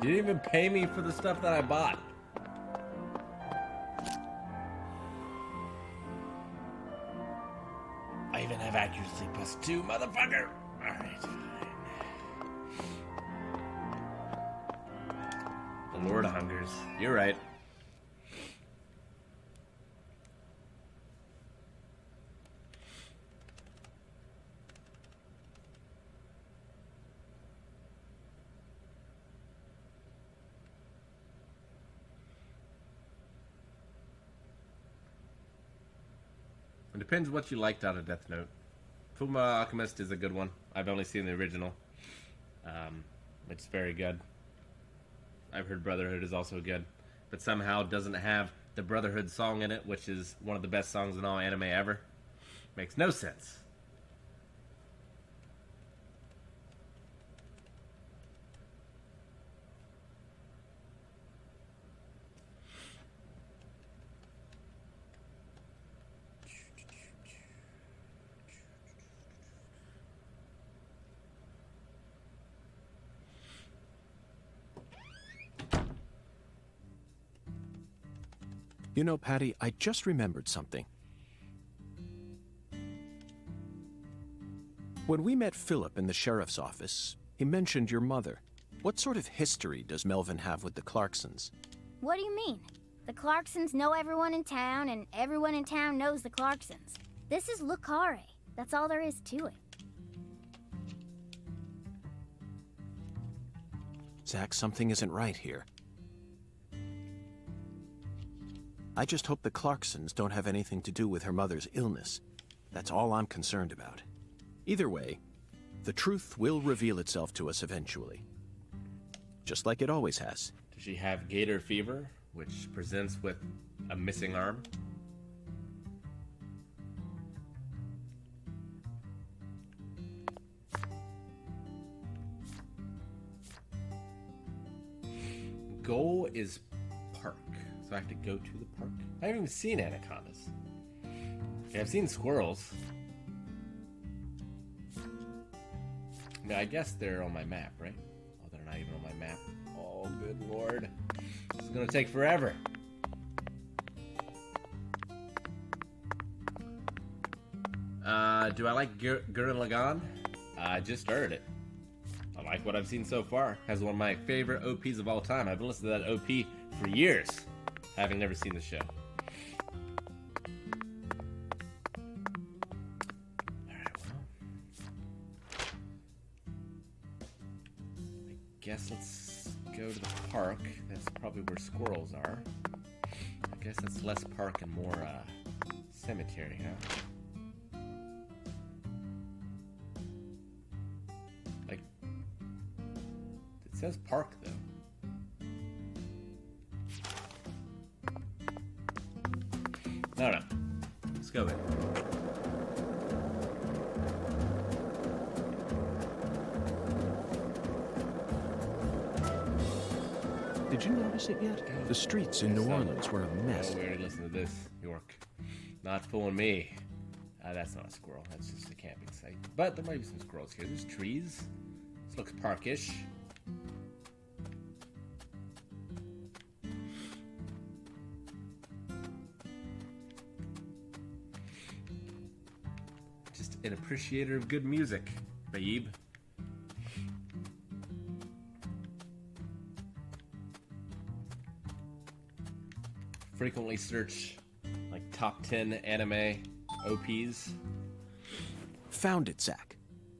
You didn't even pay me for the stuff that I bought. I even have accuracy +2, motherfucker! Alright, fine. The Lord hungers. You're right. It depends what you liked out of Death Note. Fullmetal Alchemist is a good one. I've only seen the original. It's very good. I've heard Brotherhood is also good, but somehow doesn't have the Brotherhood song in it, which is one of the best songs in all anime ever. Makes no sense. You know, Patty, I just remembered something. When we met Philip in the sheriff's office, he mentioned your mother. What sort of history does Melvin have with the Clarksons? What do you mean? The Clarksons know everyone in town, and everyone in town knows the Clarksons. This is Lucare. That's all there is to it. Zach, something isn't right here. I just hope the Clarksons don't have anything to do with her mother's illness. That's all I'm concerned about. Either way, the truth will reveal itself to us eventually. Just like it always has. Does she have gator fever, which presents with a missing arm? Goal is park. So I have to go to the park. I haven't even seen anacondas. Okay, I've seen squirrels. Now, I guess they're on my map, right? Oh, they're not even on my map. Oh, good lord. This is gonna take forever. Do I like Gurren Lagann? I just started it. I like what I've seen so far. Has one of my favorite OPs of all time. I've been listening to that OP for years, having never seen the show. Alright, well. I guess let's go to the park. That's probably where squirrels are. I guess that's less park and more cemetery, huh? Like, it says park though. No. Let's go there. Did you notice it yet? The streets in New Orleans were a mess. Oh, we already listened to this, York. Not fooling me. That's not a squirrel. That's just a camping site. But there might be some squirrels here. There's trees. This looks parkish. Just an appreciator of good music, babe. frequently search like top 10 anime OPs. Found it, Zach.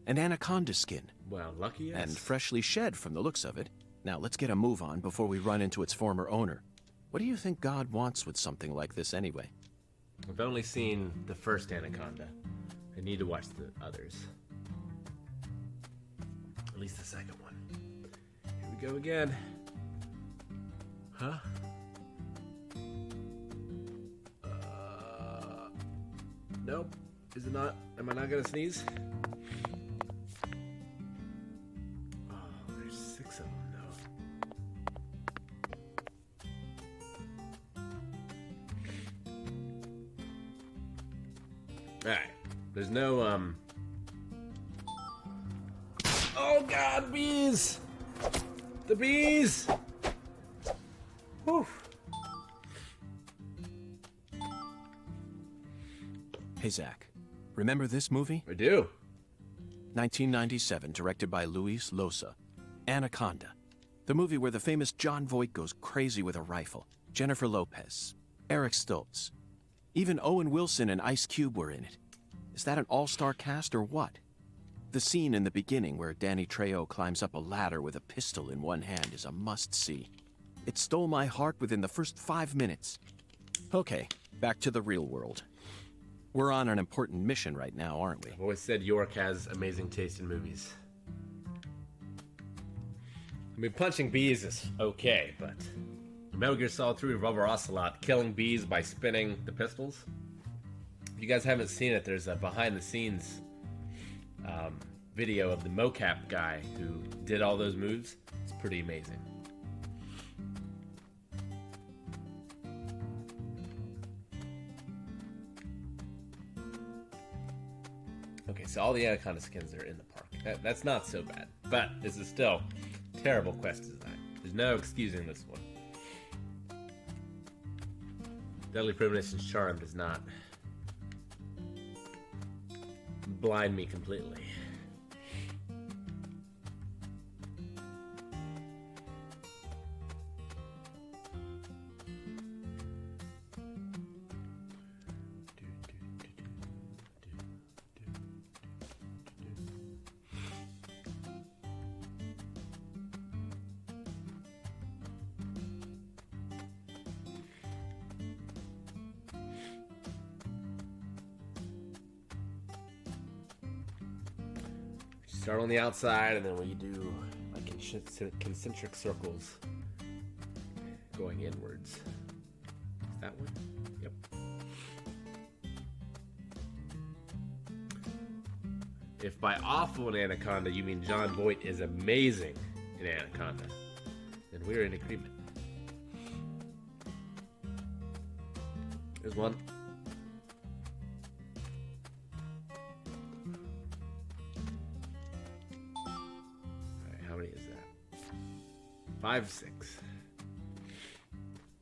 An anaconda skin. Well, lucky us. And freshly shed from the looks of it. Now let's get a move on before we run into its former owner. What do you think God wants with something like this anyway? I've only seen the first anaconda. I need to watch the others. At least the second one. Here we go again. Huh? Nope. Is it not? Am I not gonna sneeze? Oh, there's 6 of them though. Alright. There's no, Oh god, bees! The bees! Whew. Hey, Zach. Remember this movie? I do. 1997, directed by Luis Loza. Anaconda. The movie where the famous John Voight goes crazy with a rifle. Jennifer Lopez. Eric Stoltz. Even Owen Wilson and Ice Cube were in it. Is that an all-star cast or what? The scene in the beginning where Danny Trejo climbs up a ladder with a pistol in one hand is a must-see. It stole my heart within the first 5 minutes. Okay, back to the real world. We're on an important mission right now, aren't we? I've always said York has amazing taste in movies. I mean, punching bees is okay, but Metal Gear Solid 3 Revolver Ocelot, killing bees by spinning the pistols. If you guys haven't seen it, there's a behind-the-scenes video of the mocap guy who did all those moves. It's pretty amazing. Okay, so all the anaconda skins are in the park. That's not so bad, but this is still terrible quest design. There's no excusing this one. Deadly Premonition's charm does not blind me completely. Start on the outside, and then we do like concentric circles going inwards. Is that one? Yep. If by awful in Anaconda you mean John Voight is amazing in Anaconda, then we're in agreement. There's one. How many is that? 5, 6.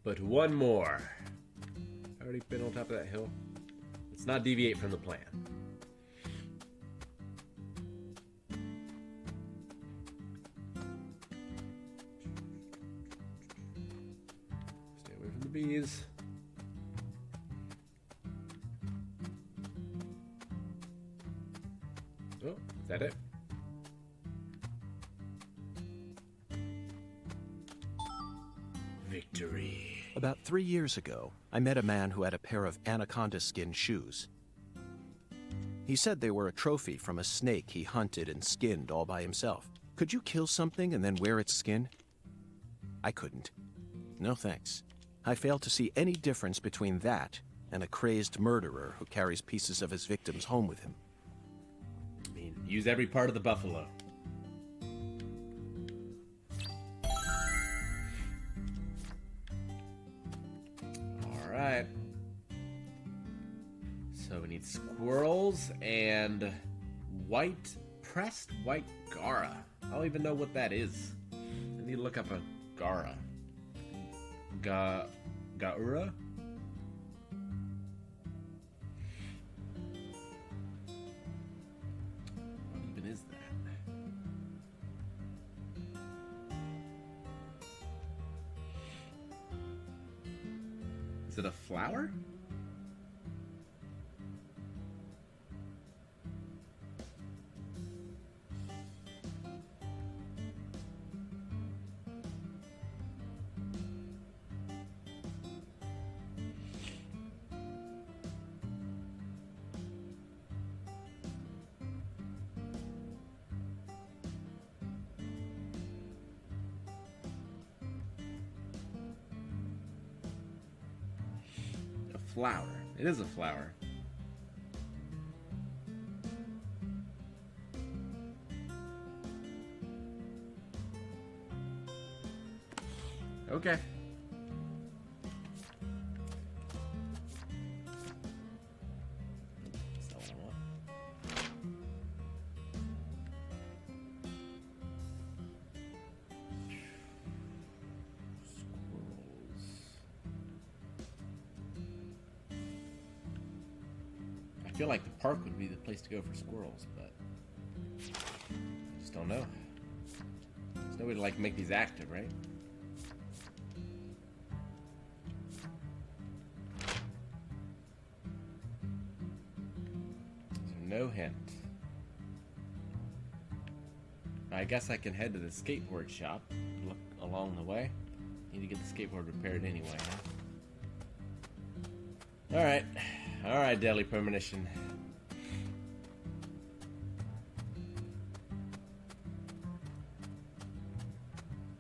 But one more. Already been on top of that hill. Let's not deviate from the plan. Stay away from the bees. Oh, is that it? Victory. About 3 years ago, I met a man who had a pair of anaconda skin shoes. He said they were a trophy from a snake he hunted and skinned all by himself. Could you kill something and then wear its skin? I couldn't. No thanks. I failed to see any difference between that and a crazed murderer who carries pieces of his victims home with him. I mean, use every part of the buffalo. Alright. So we need squirrels and pressed white Gara. I don't even know what that is. I need to look up a Gara. Gaura? What even is that? Is it a flower? Flower. It is a flower. Okay. That's not what I want. I feel like the park would be the place to go for squirrels, but I just don't know. There's no way to like make these active, right? There's no hint. I guess I can head to the skateboard shop, look along the way. Need to get the skateboard repaired anyway, huh? Alright. Alright, Deadly Premonition.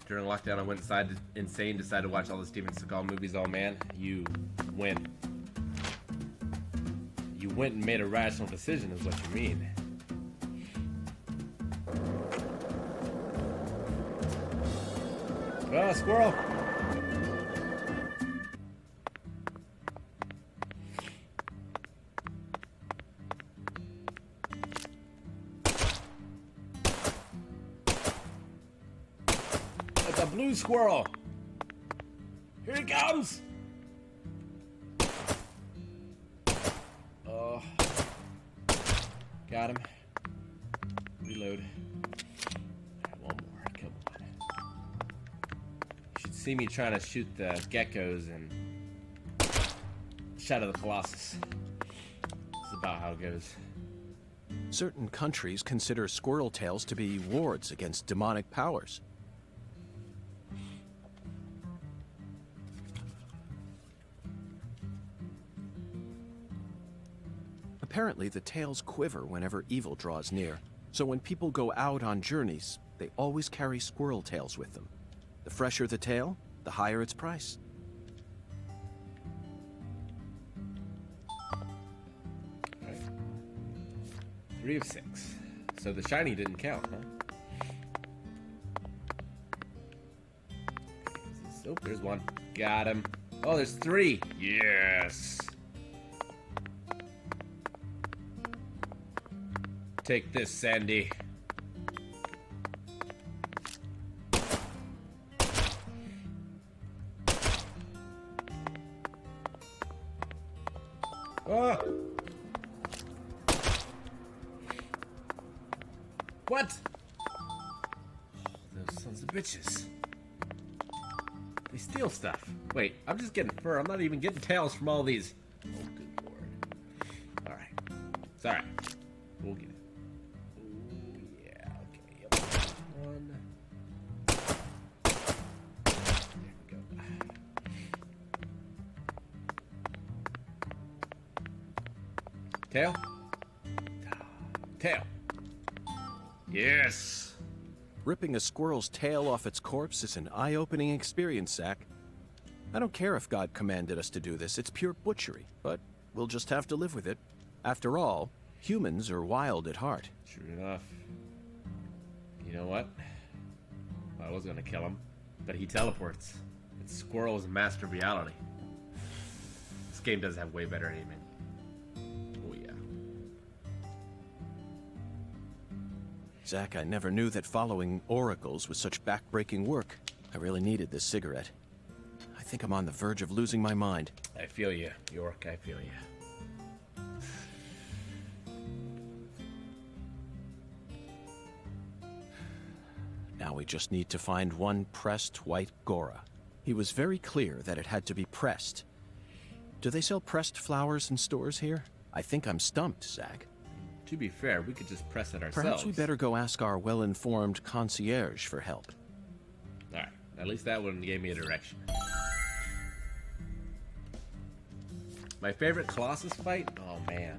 During lockdown, I went insane, decided to watch all the Steven Seagal movies. Oh man, you win. You went and made a rational decision, is what you mean. Oh, squirrel! It's a blue squirrel! Here he comes! Oh. Got him. Reload. One more, come on. You should see me trying to shoot the geckos and Shadow the Colossus. This is about how it goes. Certain countries consider squirrel tails to be wards against demonic powers. Apparently, the tails quiver whenever evil draws near. So when people go out on journeys, they always carry squirrel tails with them. The fresher the tail, the higher its price. Right. 3 of 6. So the shiny didn't count, huh? Oh, there's one. Got him. Oh, there's 3. Yes. Take this, Sandy. Ah! What? Oh, those sons of bitches. They steal stuff. Wait, I'm just getting fur. I'm not even getting tails from all these. Oh, good lord. Alright. It's alright. We'll get it. One. There we go. Tail? Tail. Yes. Ripping a squirrel's tail off its corpse is an eye-opening experience, Zach. I don't care if God commanded us to do this. It's pure butchery, but we'll just have to live with it. After all, humans are wild at heart. True enough. You know what? I was gonna kill him, but he teleports. And Squirrel is a master of reality. This game does have way better aiming. Oh yeah. Zach, I never knew that following oracles was such back-breaking work. I really needed this cigarette. I think I'm on the verge of losing my mind. I feel you, York. I feel you. Now we just need to find one pressed white Gora. He was very clear that it had to be pressed. Do they sell pressed flowers in stores here? I think I'm stumped, Zach. To be fair, we could just press it ourselves. Perhaps we better go ask our well-informed concierge for help. Alright, at least that one gave me a direction. My favorite Colossus fight? Oh, man.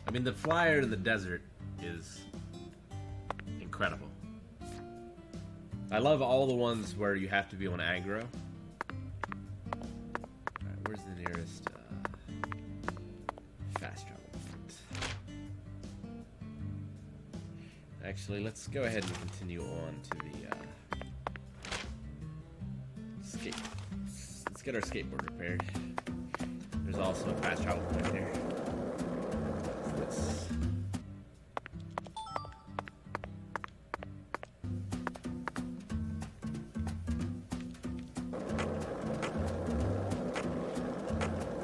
I mean, the flyer in the desert is incredible. I love all the ones where you have to be on aggro. Alright, where's the nearest fast travel point? Actually, let's go ahead and continue on to the skate. Let's get our skateboard repaired. There's also a fast travel point there. What's this?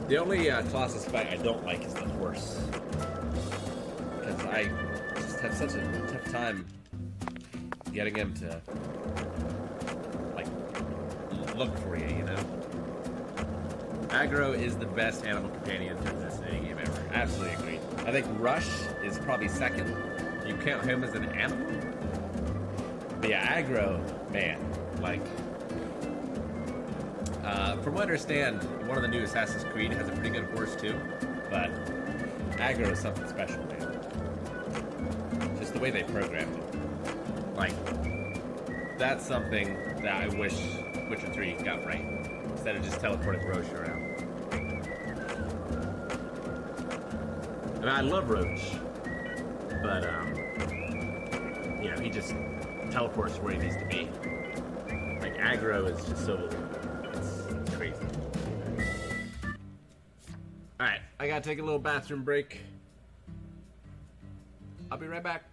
The only Colossus fight I don't like is the horse. Because I just have such a tough time getting him to, like, look for you, you know? Aggro is the best animal companion to exist in any game ever. Absolutely agree. I think Rush is probably second. You count him as an animal? But yeah, Aggro, man, like... from what I understand, one of the new Assassin's Creed has a pretty good horse too, but Aggro is something special, man. Just the way they programmed it. Like, that's something that I wish Witcher 3 got right, instead of just teleporting Roche around. I mean, I love Roche, but, you know, he just teleports where he needs to be. Like, Aggro is just so... It's crazy. Alright, I gotta take a little bathroom break. I'll be right back.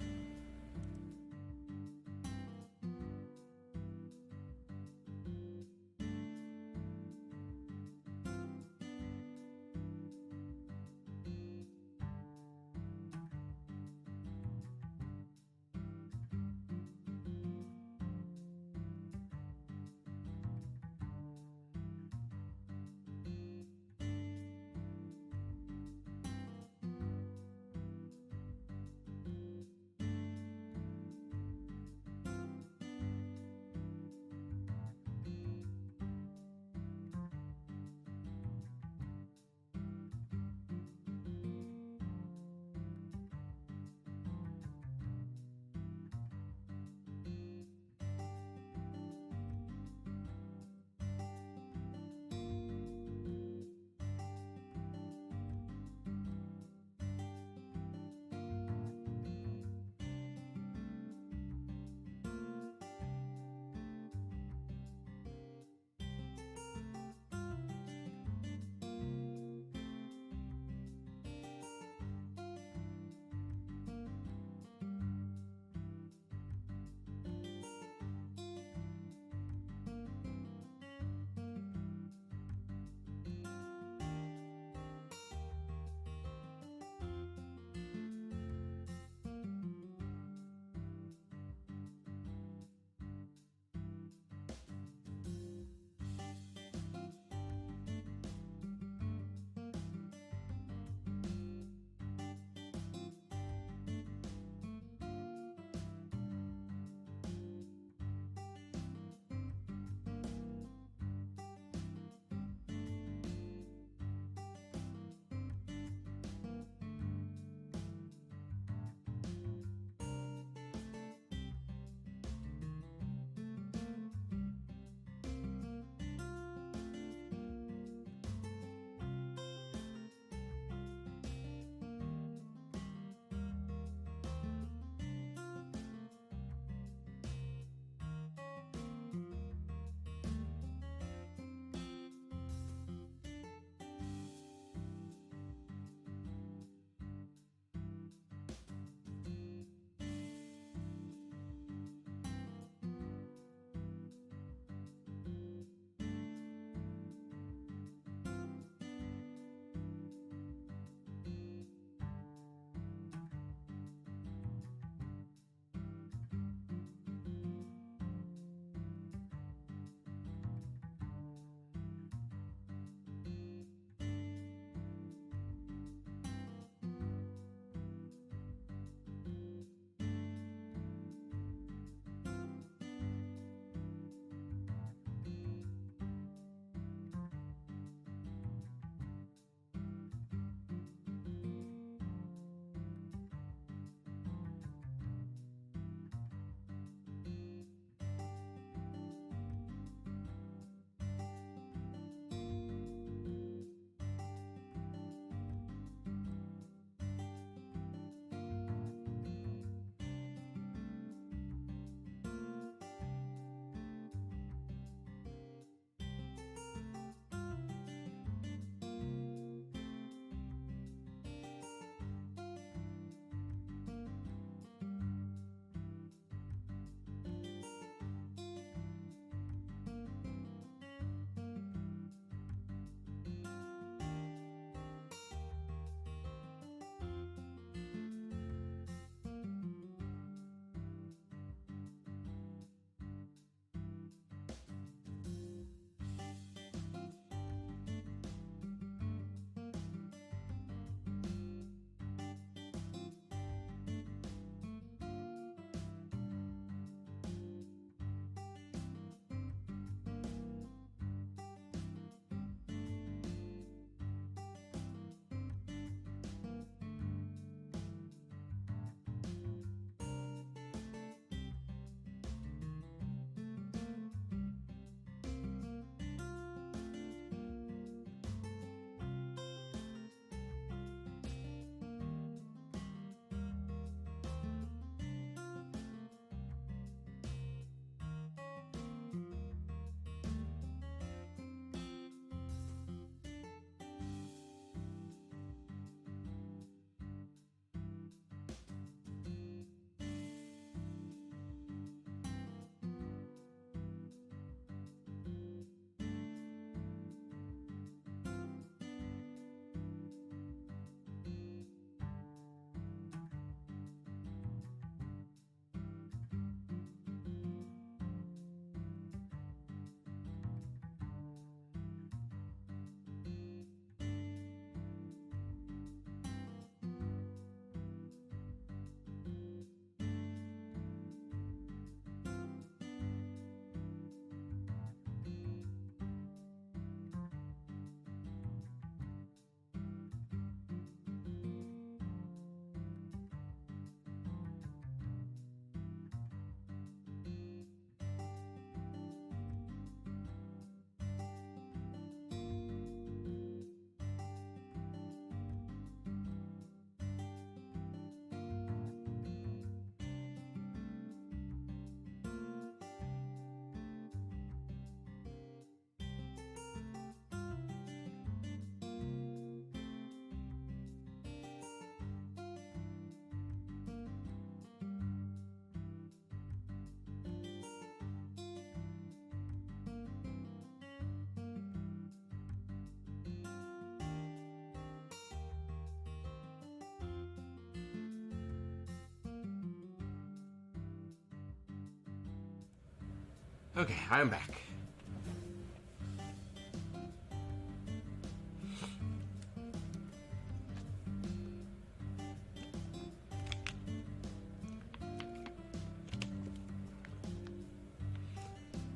Okay, I'm back.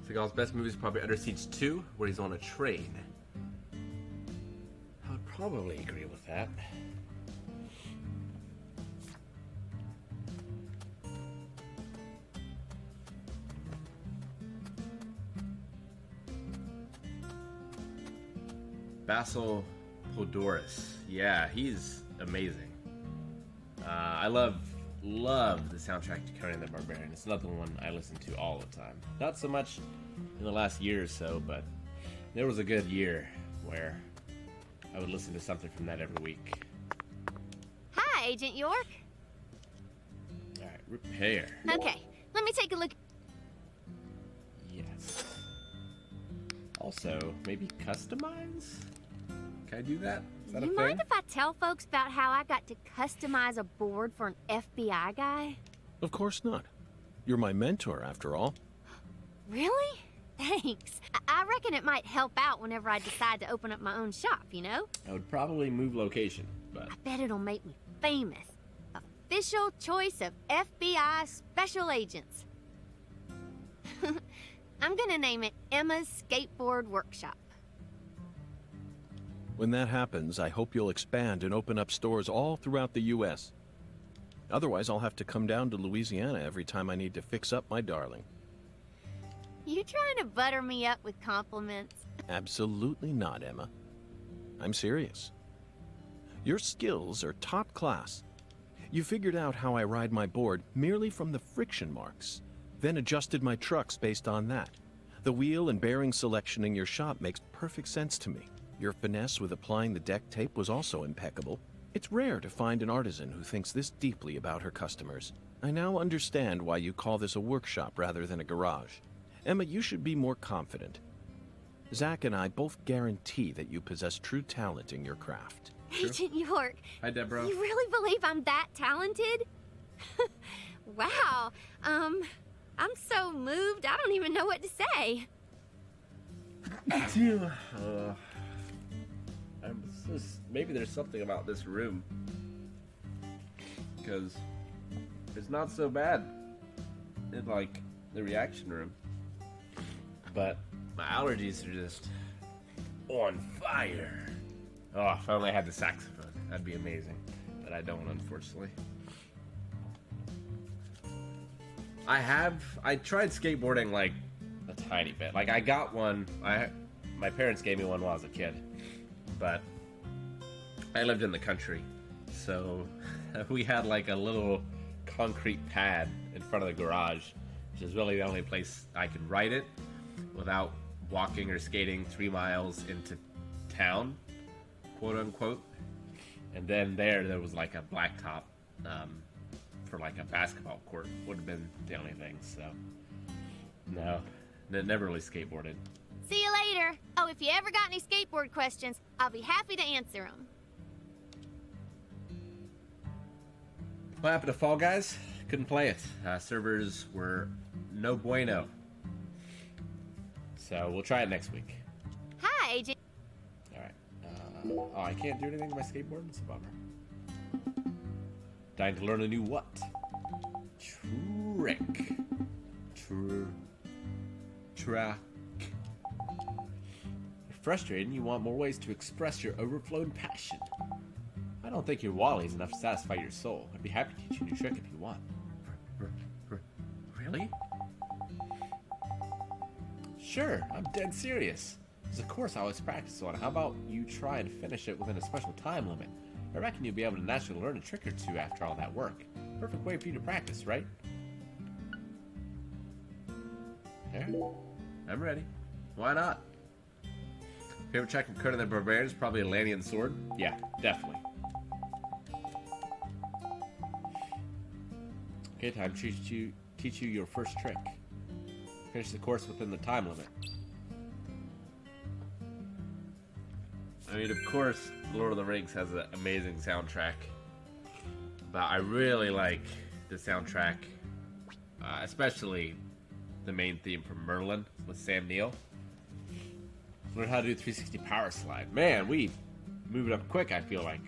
Seagal's best movie is probably Under Siege 2, where he's on a train. I would probably agree with that. Basil Podoris. Yeah, he's amazing. I love the soundtrack to Conan the Barbarian. It's another one I listen to all the time. Not so much in the last year or so, but there was a good year where I would listen to something from that every week. Hi, Agent York. Alright, repair. Okay, let me take a look. Yes. Also, maybe customize? Can I do that? Is that a You thing? mind if I tell folks about how I got to customize a board for an FBI guy? Of course not. You're my mentor, after all. Really? Thanks. I reckon it might help out whenever I decide to open up my own shop, you know? I would probably move location, but I bet it'll make me famous. Official choice of FBI special agents. I'm gonna name it Emma's Skateboard Workshop. When that happens, I hope you'll expand and open up stores all throughout the U.S. Otherwise, I'll have to come down to Louisiana every time I need to fix up my darling. You trying to butter me up with compliments? Absolutely not, Emma. I'm serious. Your skills are top class. You figured out how I ride my board merely from the friction marks, then adjusted my trucks based on that. The wheel and bearing selection in your shop makes perfect sense to me. Your finesse with applying the deck tape was also impeccable. It's rare to find an artisan who thinks this deeply about her customers. I now understand why you call this a workshop rather than a garage. Emma, you should be more confident. Zach and I both guarantee that you possess true talent in your craft. Agent York. Hi, Deborah. You really believe I'm that talented? Wow. I'm so moved, I don't even know what to say. Maybe there's something about this room, because it's not so bad in like the reaction room, but my allergies are just on fire. Oh, if I only had the saxophone, that'd be amazing, but I don't, unfortunately. I tried skateboarding like a tiny bit. Like I got one, my parents gave me one while I was a kid, but I lived in the country, so we had like a little concrete pad in front of the garage, which is really the only place I could ride it without walking or skating 3 miles into town, quote unquote. And then there was like a blacktop for like a basketball court, would have been the only thing. So no, never really skateboarded. See you later. Oh, if you ever got any skateboard questions, I'll be happy to answer them. What happened to Fall Guys? Couldn't play it. Servers were no bueno. So we'll try it next week. Hi, Agent. Alright. Oh, I can't do anything with my skateboard? It's a bummer. Dying to learn a new what? Trick. Track. You're frustrated and you want more ways to express your overflowing passion. I don't think your Wally's enough to satisfy your soul. I'd be happy to teach you a new trick if you want. Really? Sure, I'm dead serious. There's a course I always practice on. How about you try and finish it within a special time limit? I reckon you'll be able to naturally learn a trick or two after all that work. Perfect way for you to practice, right? There. I'm ready. Why not? Favorite trick from Conan the Barbarian is probably a Lannian sword. Yeah, definitely. Okay, time to teach you your first trick. Finish the course within the time limit. I mean, of course, Lord of the Rings has an amazing soundtrack, but I really like the soundtrack, especially the main theme from Merlin with Sam Neill. Learn how to do 360 power slide. Man, we move it up quick, I feel like.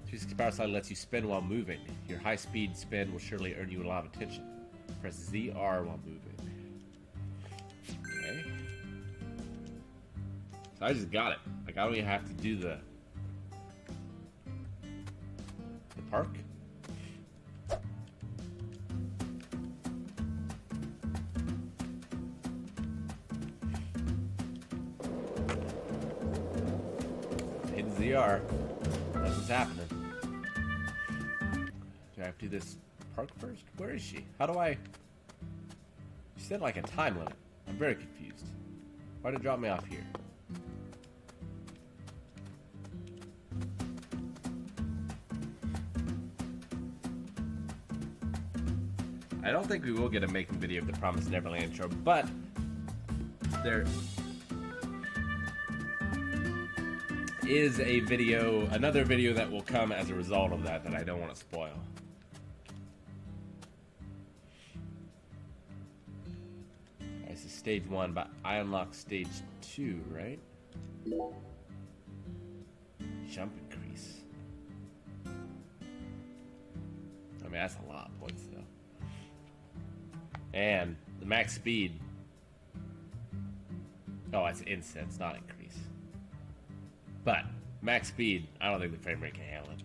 360 power slide lets you spin while moving. Your high-speed spin will surely earn you a lot of attention. Press ZR while moving. Okay. So I just got it. Like, I don't even have to do the park. Hidden ZR. That's what's happening. Do I have to do this park first? Where is she? How do I... She said like a time limit. I'm very confused. Why did it drop me off here? I don't think we will get a making video of the Promised Neverland intro, but there is a video, another video that will come as a result of that I don't want to spoil. This is stage 1, but I unlocked stage 2, right? Jump increase. I mean, that's a lot of points, though. And the max speed. Oh, it's incense, not increase. But max speed, I don't think the frame rate can handle it.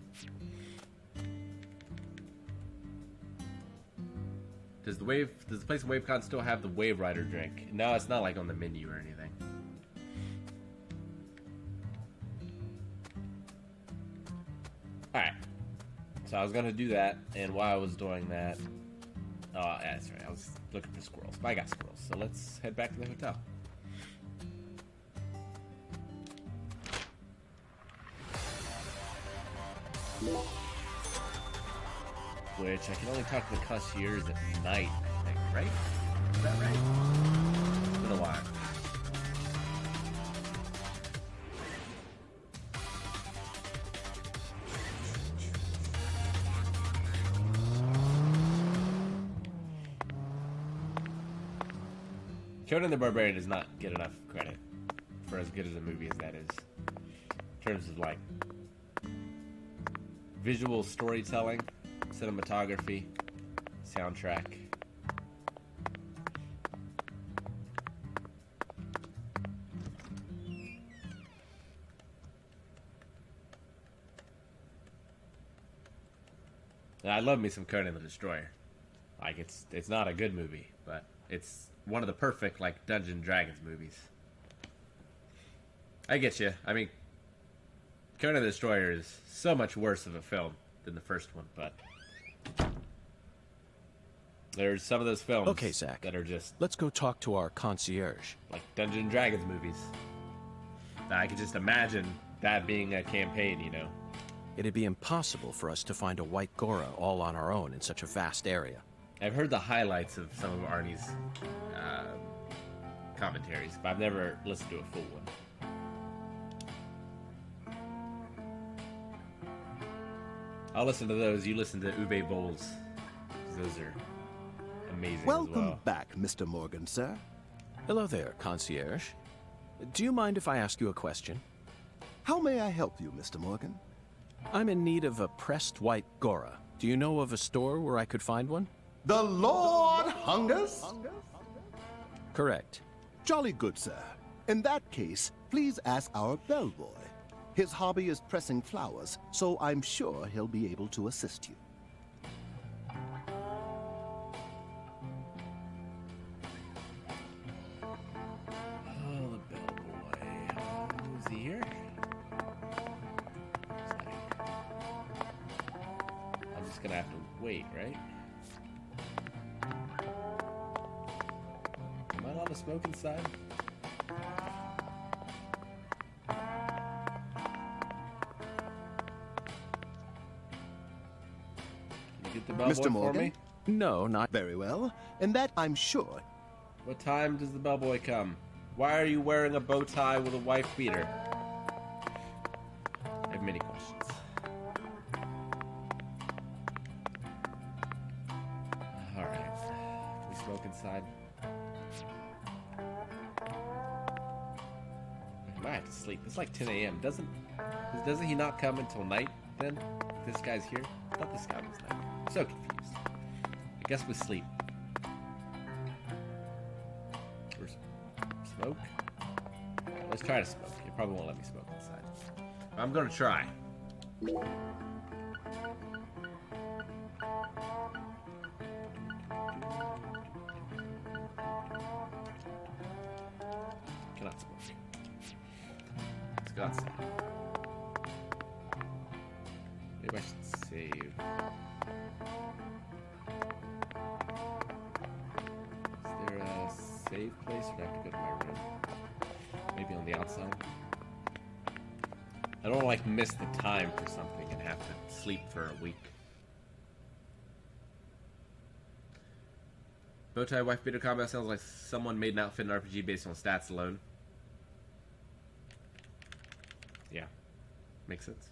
Does the place in WaveCon still have the Wave Rider drink? No, it's not like on the menu or anything. Alright. So I was gonna do that, and while I was doing that, oh, that's right, I was looking for squirrels, but I got squirrels, so let's head back to the hotel. Which I can only talk to the concierge at night, I think, right? Is that right? It's been a while. Conan the Barbarian does not get enough credit for as good as a movie as that is. In terms of, like, visual storytelling, cinematography, soundtrack. And I love me some Conan the Destroyer. Like, it's not a good movie, but it's one of the perfect, like, Dungeons & Dragons movies. I get you. I mean, Conan the Destroyer is so much worse of a film than the first one, but there's some of those films Okay, Zach, that are just let's go talk to our concierge. like Dungeons & Dragons movies. I could just imagine that being a campaign, you know. It'd be impossible for us to find a white Gora all on our own in such a vast area. I've heard the highlights of some of Arnie's commentaries, but I've never listened to a full one. I'll listen to those. You listen to Uwe Boll's. Those are amazing as Welcome well. back, Mr. Morgan, sir. Hello there, concierge. Do you mind if I ask you a question? How may I help you, Mr. Morgan? I'm in need of a pressed white Gora. Do you know of a store where I could find one? The Lord hungers? Correct. Jolly good, sir. In that case, please ask our bellboy. His hobby is pressing flowers, so I'm sure he'll be able to assist you. Oh, the bellboy. Is he here? I'm just gonna have to wait, right? Am I allowed to smoke inside? Can you get the bellboy Mr. for Morgan? me? No, not Very well. In that, I'm sure. What time does the bellboy come? Why are you wearing a bow tie with a wife beater? I have many questions. Alright. Can we smoke inside? might have to sleep. It's like 10 a.m. Doesn't he not come until night then? This guy's here? I thought this guy was night. I'm so confused. I guess we sleep. Or smoke? Let's try to smoke. He probably won't let me smoke inside. I'm gonna try. Cannot smoke. Let's go outside. Maybe I should save. Is there a save place, or do I have to go to my room? Maybe on the outside. I don't want to like miss the time for something and have to sleep for a week. Bowtie wife beater combat sounds like someone made an outfit in RPG based on stats alone. Yeah, makes sense.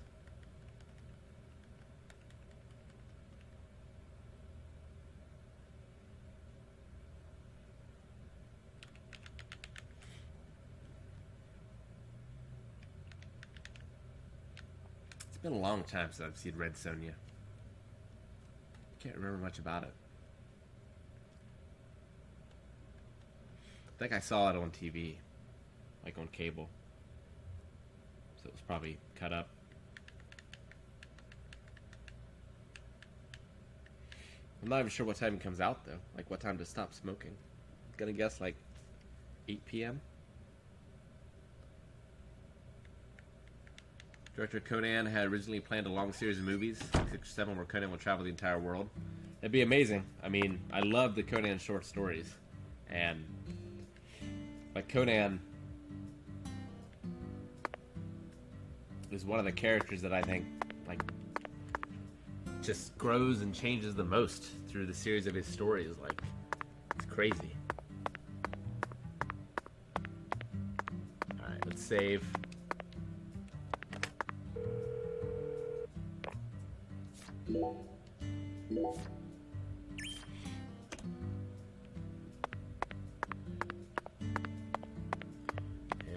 It's been a long time since I've seen Red Sonja. Can't remember much about it. I think I saw it on TV, like on cable. So it was probably cut up. I'm not even sure what time it comes out though. Like what time to stop smoking. I'm gonna guess like 8 p.m. Director Conan had originally planned a long series of movies, 6 or 7, where Conan would travel the entire world. That'd be amazing. I mean, I love the Conan short stories. And like Conan is one of the characters that I think like just grows and changes the most through the series of his stories. Like, it's crazy. Alright, let's save. And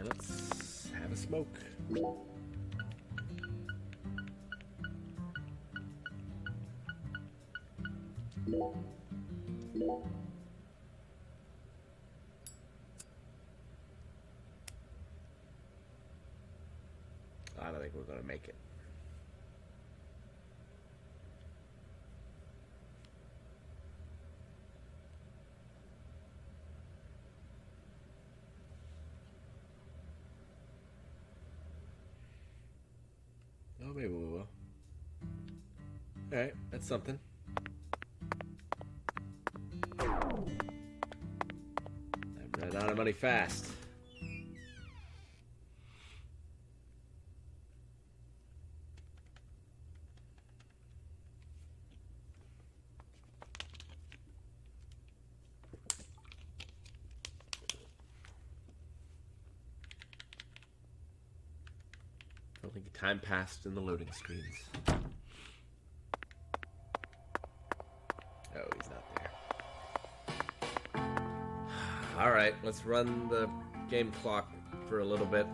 let's have a smoke. I don't think we're gonna make it. Oh, maybe we will. Alright, that's something. I ran out of money fast. I don't think time passed in the loading screens. Oh, he's not there. Alright, let's run the game clock for a little bit.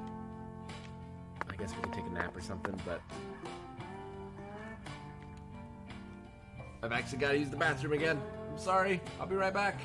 I guess we can take a nap or something, but I've actually got to use the bathroom again. I'm sorry. I'll be right back.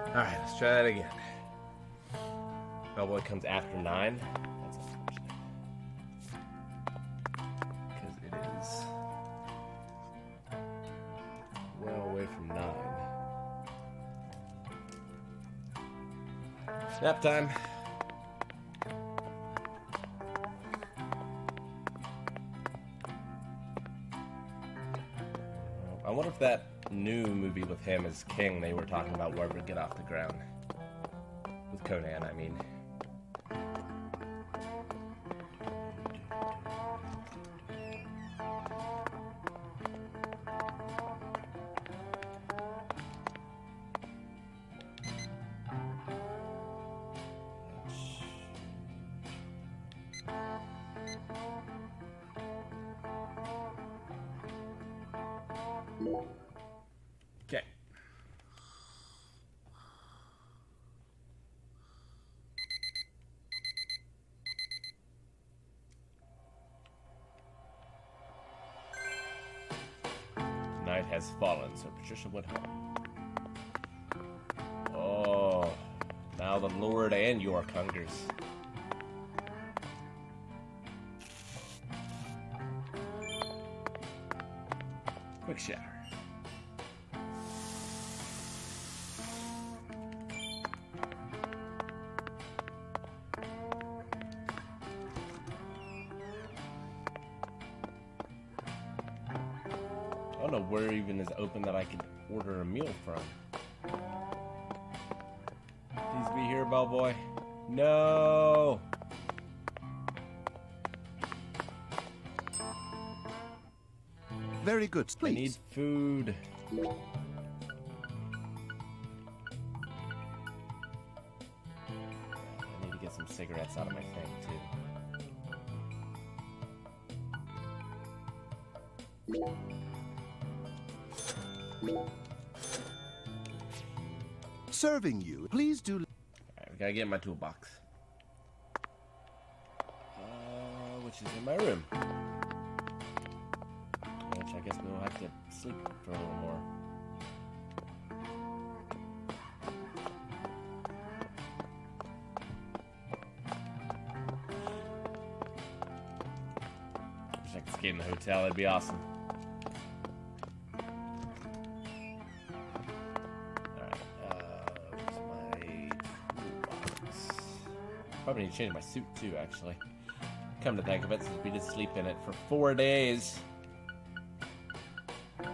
Alright, let's try that again. Bellboy comes after 9. That's unfortunate. Because it is well away from 9. Nap time. I wonder if that new movie with him as King they were talking about will ever get off the ground. With Conan, I mean. Okay. Night has fallen, so Patricia went home. Oh, now the Lord and York hungers. Quick shower. I don't know where even is open that I could order a meal from. Please be here, bellboy. No! Very good, please. I need food. I need to get some cigarettes out of my thing, too. Serving you. Please do. Alright, we gotta get in my toolbox. Which is in my room. Which I guess we'll have to sleep for a little more. Wish I could skate in the hotel, that'd be awesome. Probably need to change my suit too, actually. Come to think of it, since we did sleep in it for 4 days. I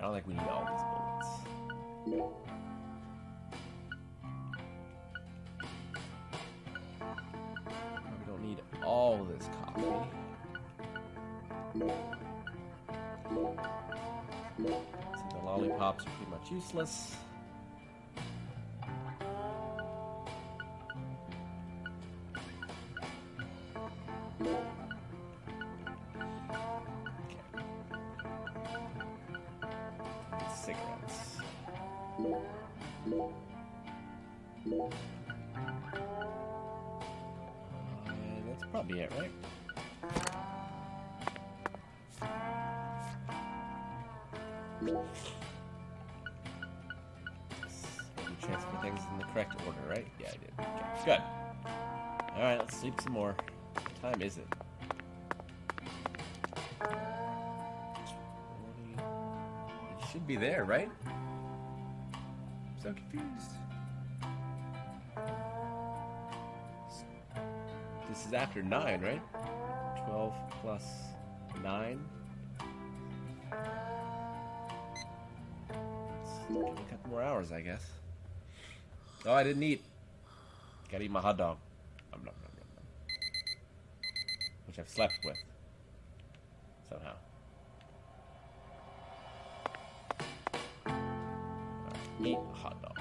don't think we need all these bullets. We don't need all this coffee. So the lollipops are pretty much useless. Cigarettes. That's probably it, right? You transfer things in the correct order, right? Yeah, I did. Okay, good. Alright, let's sleep some more. What time is it? Should be there, right? I'm so confused. This is after 9, right? 12 plus 9. Let's give it a couple more hours, I guess. Oh, I didn't eat. Gotta eat my hot dog. Nom, nom, nom, nom, nom. Which I've slept with. Somehow. Eat hot dog.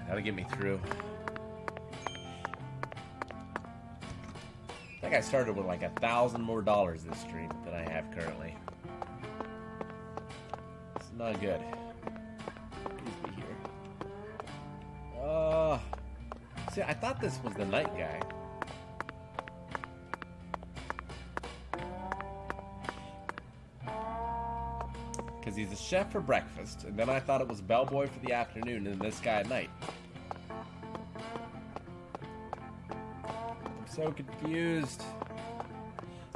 That'll get me through. I think I started with like $1,000 more this stream than I have currently. It's not good. Please be here. See, I thought this was the night guy. Because he's a chef for breakfast, and then I thought it was bellboy for the afternoon, and this guy at night. I'm so confused.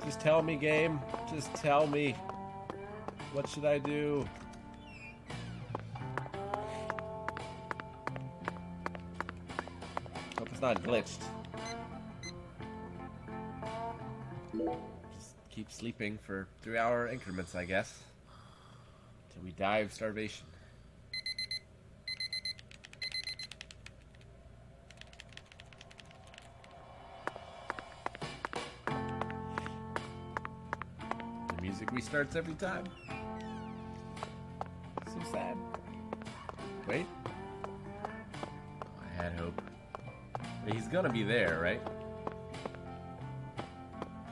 Just tell me, game. Just tell me. What should I do? Hope it's not glitched. Just keep sleeping for 3-hour increments, I guess. Till we die of starvation. The music restarts every time. So sad. Wait. I had hope. He's gonna be there, right?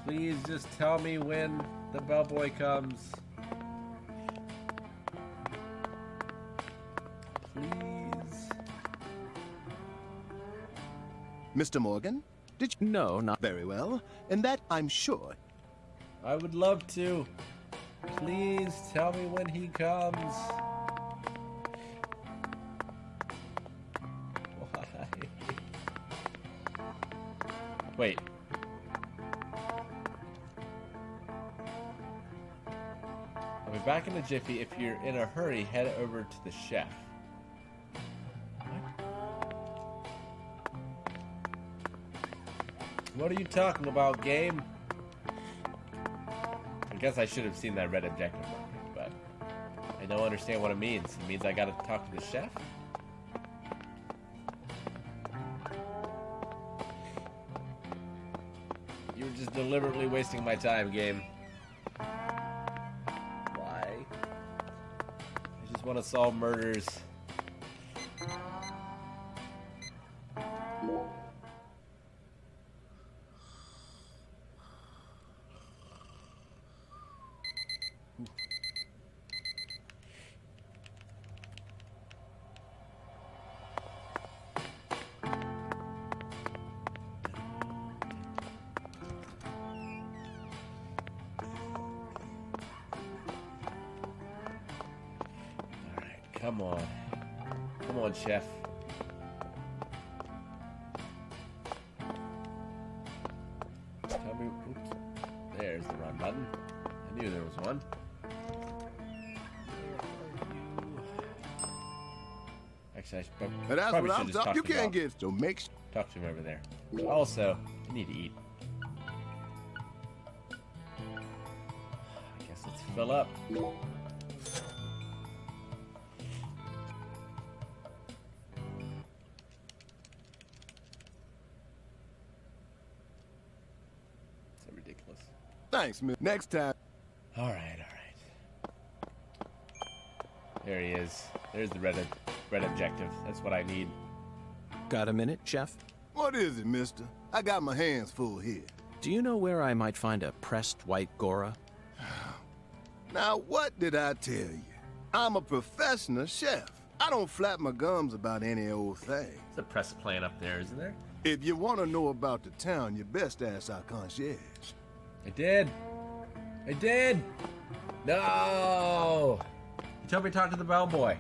Please just tell me when the bellboy comes. Please. Mr. Morgan, did you? No, not Very well. And that, I'm sure. I would love to. Please tell me when he comes. Why? Wait. I'll be back in a jiffy. If you're in a hurry, head over to the chef. What are you talking about, game? I guess I should have seen that red objective marker, but I don't understand what it means. It means I gotta talk to the chef? You were just deliberately wasting my time, game. Why? I just want to solve murders. Come on. Come on, chef. Tell me. Oops. There's the wrong button. I knew there was one. Actually, I But that's probably what should I'm just talking. talk You to him can't about- get so make. Talk to him over there. Also, I need to eat. I guess let's fill up. So ridiculous. Thanks, man. Next time. All right. There he is. There's the red objective. That's what I need. got a minute, Chef? What is it, mister? I got my hands full here. Do you know where I might find a pressed white Gora? Now, what did I tell you? I'm a professional chef. I don't flap my gums about any old thing. There's a press plant up there, isn't there? If you want to know about the town, you best ask our concierge. I did. No! You told me to talk to the bellboy.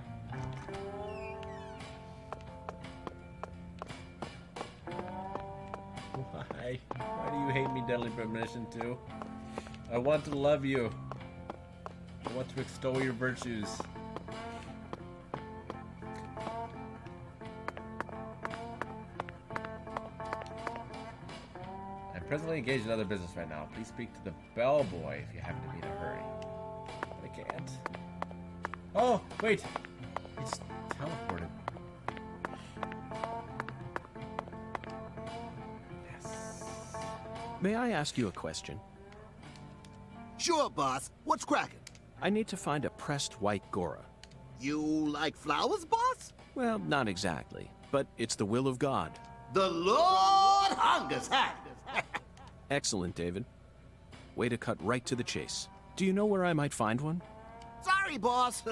Why? Why do you hate me, Deadly Premonition 2? I want to love you. I want to extol your virtues. I'm presently engaged in other business right now. Please speak to the bellboy if you happen to be in a hurry. But I can't. Oh, wait! It's teleported. Yes. May I ask you a question? Sure, boss. What's cracking? I need to find a pressed white Gora. You like flowers, boss? Well, not exactly, but it's the will of God. The Lord hungers hackers. Excellent, David. Way to cut right to the chase. Do you know where I might find one? Sorry, boss.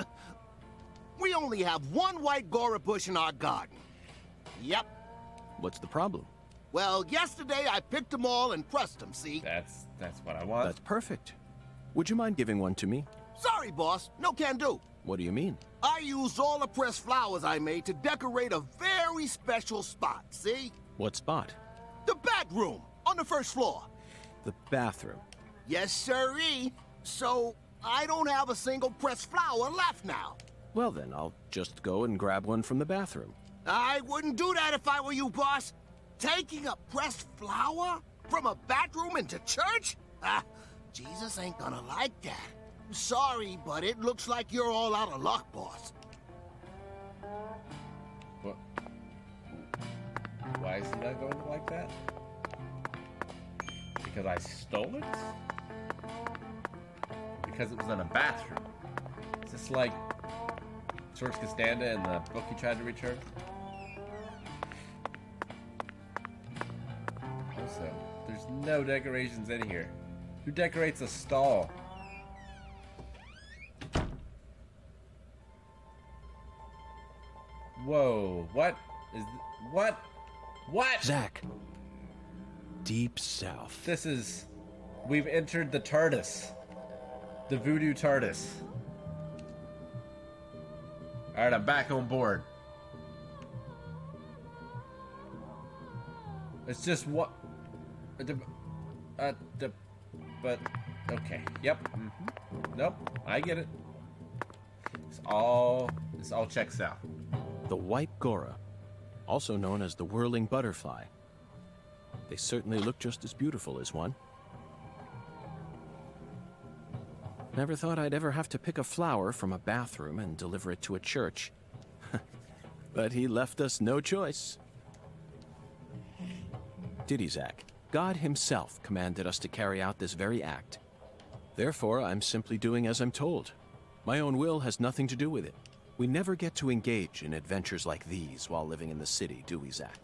We only have one white Gora bush in our garden. Yep. What's the problem? Well, yesterday I picked them all and pressed them, see? That's what I want. That's perfect. Would you mind giving one to me? Sorry. Sorry, boss. No can do. What do you mean? I used all the pressed flowers I made to decorate a very special spot, see? What spot? The bedroom on the first floor. The bathroom. Yes, sirree. So, I don't have a single pressed flower left now. Well then, I'll just go and grab one from the bathroom. I wouldn't do that if I were you, boss. Taking a pressed flower from a bathroom into church? Ah, Jesus ain't gonna like that. Sorry, but it looks like you're all out of luck, boss. What? Why is he not going like that? Because I stole it? Because it was in a bathroom? Is this like George Costanza in the book he tried to return? Also, there's no decorations in here. Who decorates a stall? Whoa, what is what? What? Zach. Deep south. This is... We've entered the TARDIS. The voodoo TARDIS. Alright, I'm back on board. It's just what... but... Okay, yep. Nope, I get it. This all checks out. The white Gora, also known as the whirling butterfly. They certainly look just as beautiful as one. Never thought I'd ever have to pick a flower from a bathroom and deliver it to a church. But he left us no choice. Did he, Zach? God himself commanded us to carry out this very act. Therefore, I'm simply doing as I'm told. My own will has nothing to do with it. We never get to engage in adventures like these while living in the city, do we, Zach?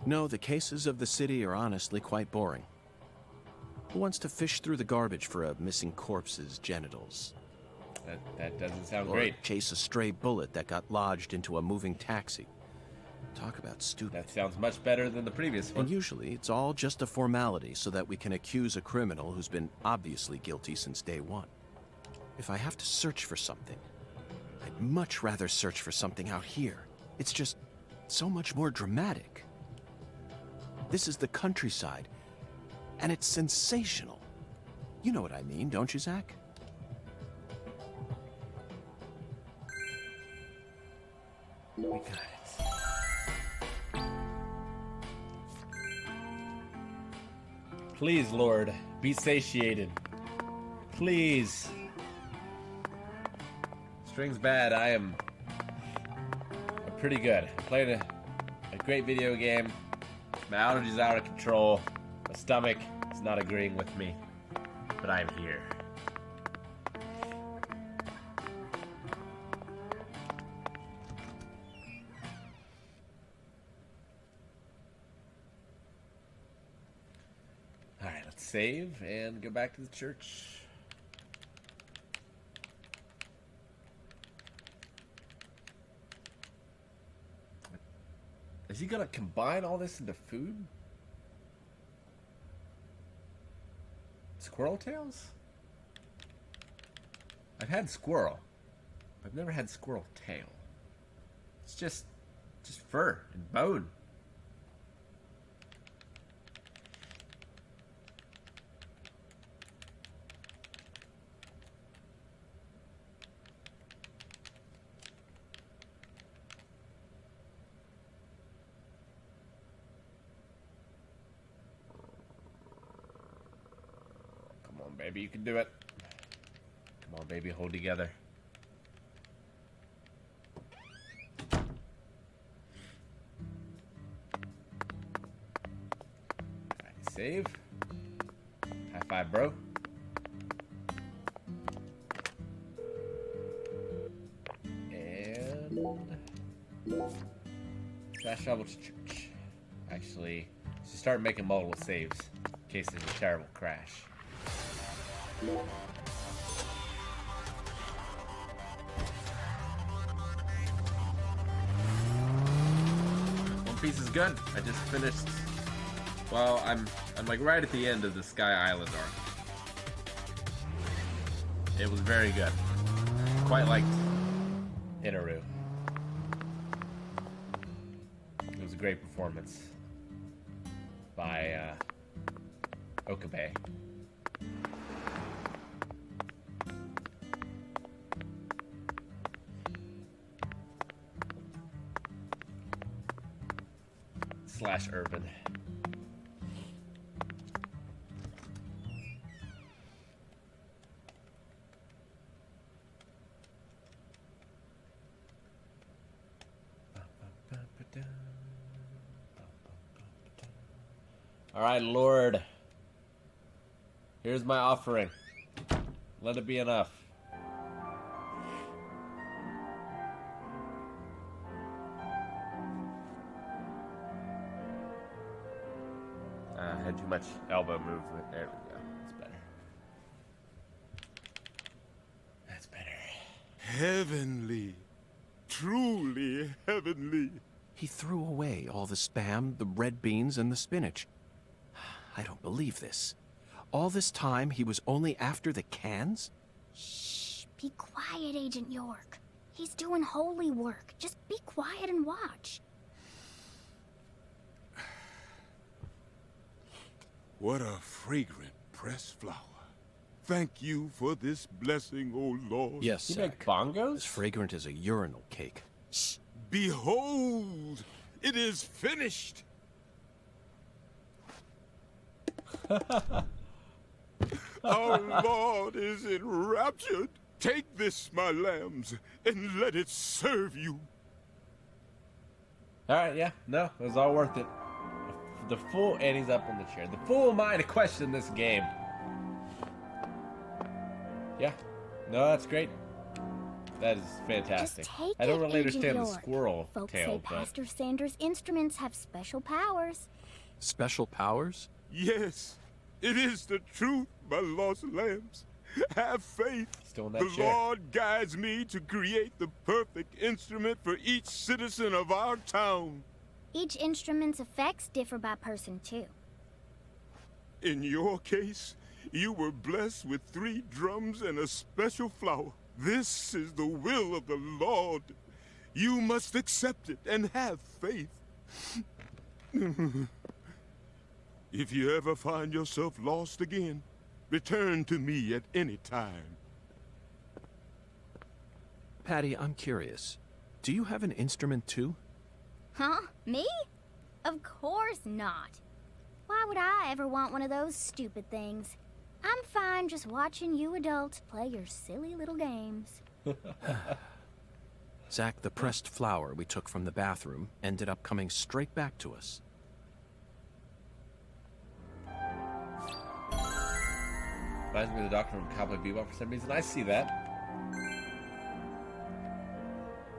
No, the cases of the city are honestly quite boring. Who wants to fish through the garbage for a missing corpse's genitals? That doesn't sound Or great. chase a stray bullet that got lodged into a moving taxi? Talk about stupid. That sounds much better than the previous one. And usually, it's all just a formality so that we can accuse a criminal who's been obviously guilty since day one. If I have to search for something, I'd much rather search for something out here. It's just so much more dramatic. This is the countryside, and it's sensational. You know what I mean, don't you, Zach? We got it. Please, Lord, be satiated. Please. String's bad. I'm pretty good. I played a great video game. My allergies are out of control. My stomach is not agreeing with me. But I'm here. Alright, let's save and go back to the church. Is he gonna combine all this into food? Squirrel tails? I've had squirrel. I've never had squirrel tail. It's just fur and bone. Baby, you can do it. Come on, baby, hold together. Alright, save. High five, bro. And fast travel to church. Actually, just start making multiple saves in case there's a terrible crash. One Piece is good. I just finished. Well, I'm like right at the end of the Sky Island arc. It was very good. Quite liked Inaru. It was a great performance by Okabe. / Urban. All right, Lord. Here's my offering. Let it be enough. I had too much elbow movement. There we go. That's better. That's better. Heavenly. Truly heavenly. He threw away all the Spam, the red beans, and the spinach. I don't believe this. All this time, he was only after the cans? Shh. Be quiet, Agent York. He's doing holy work. Just be quiet and watch. What a fragrant pressed flower. Thank you for this blessing, O Lord. Yes, You Zach. make bongos? As fragrant as a urinal cake. Shh. Behold, it is finished. Our Lord is enraptured. Take this, my lambs, and let it serve you. All right, yeah. No, it was all worth it. The fool, and he's up on the chair. The fool am I to question this game? Yeah. No, that's great. That is fantastic. Just take I don't it, really Agent understand the York. squirrel Folks tail, say but Pastor Sanders' instruments have special powers. Special powers? Yes, it is the truth, my lost lambs. Have faith. still in that The chair. Lord guides me to create the perfect instrument for each citizen of our town. Each instrument's effects differ by person, too. In your case, you were blessed with 3 drums and a special flower. This is the will of the Lord. You must accept it and have faith. If you ever find yourself lost again, return to me at any time. Patty, I'm curious. Do you have an instrument too? Huh? Me? Of course not. Why would I ever want one of those stupid things? I'm fine just watching you adults play your silly little games. Zach, the pressed flower we took from the bathroom ended up coming straight back to us. Reminds me of the Doctor from Cowboy Bebop for some reason. I see that.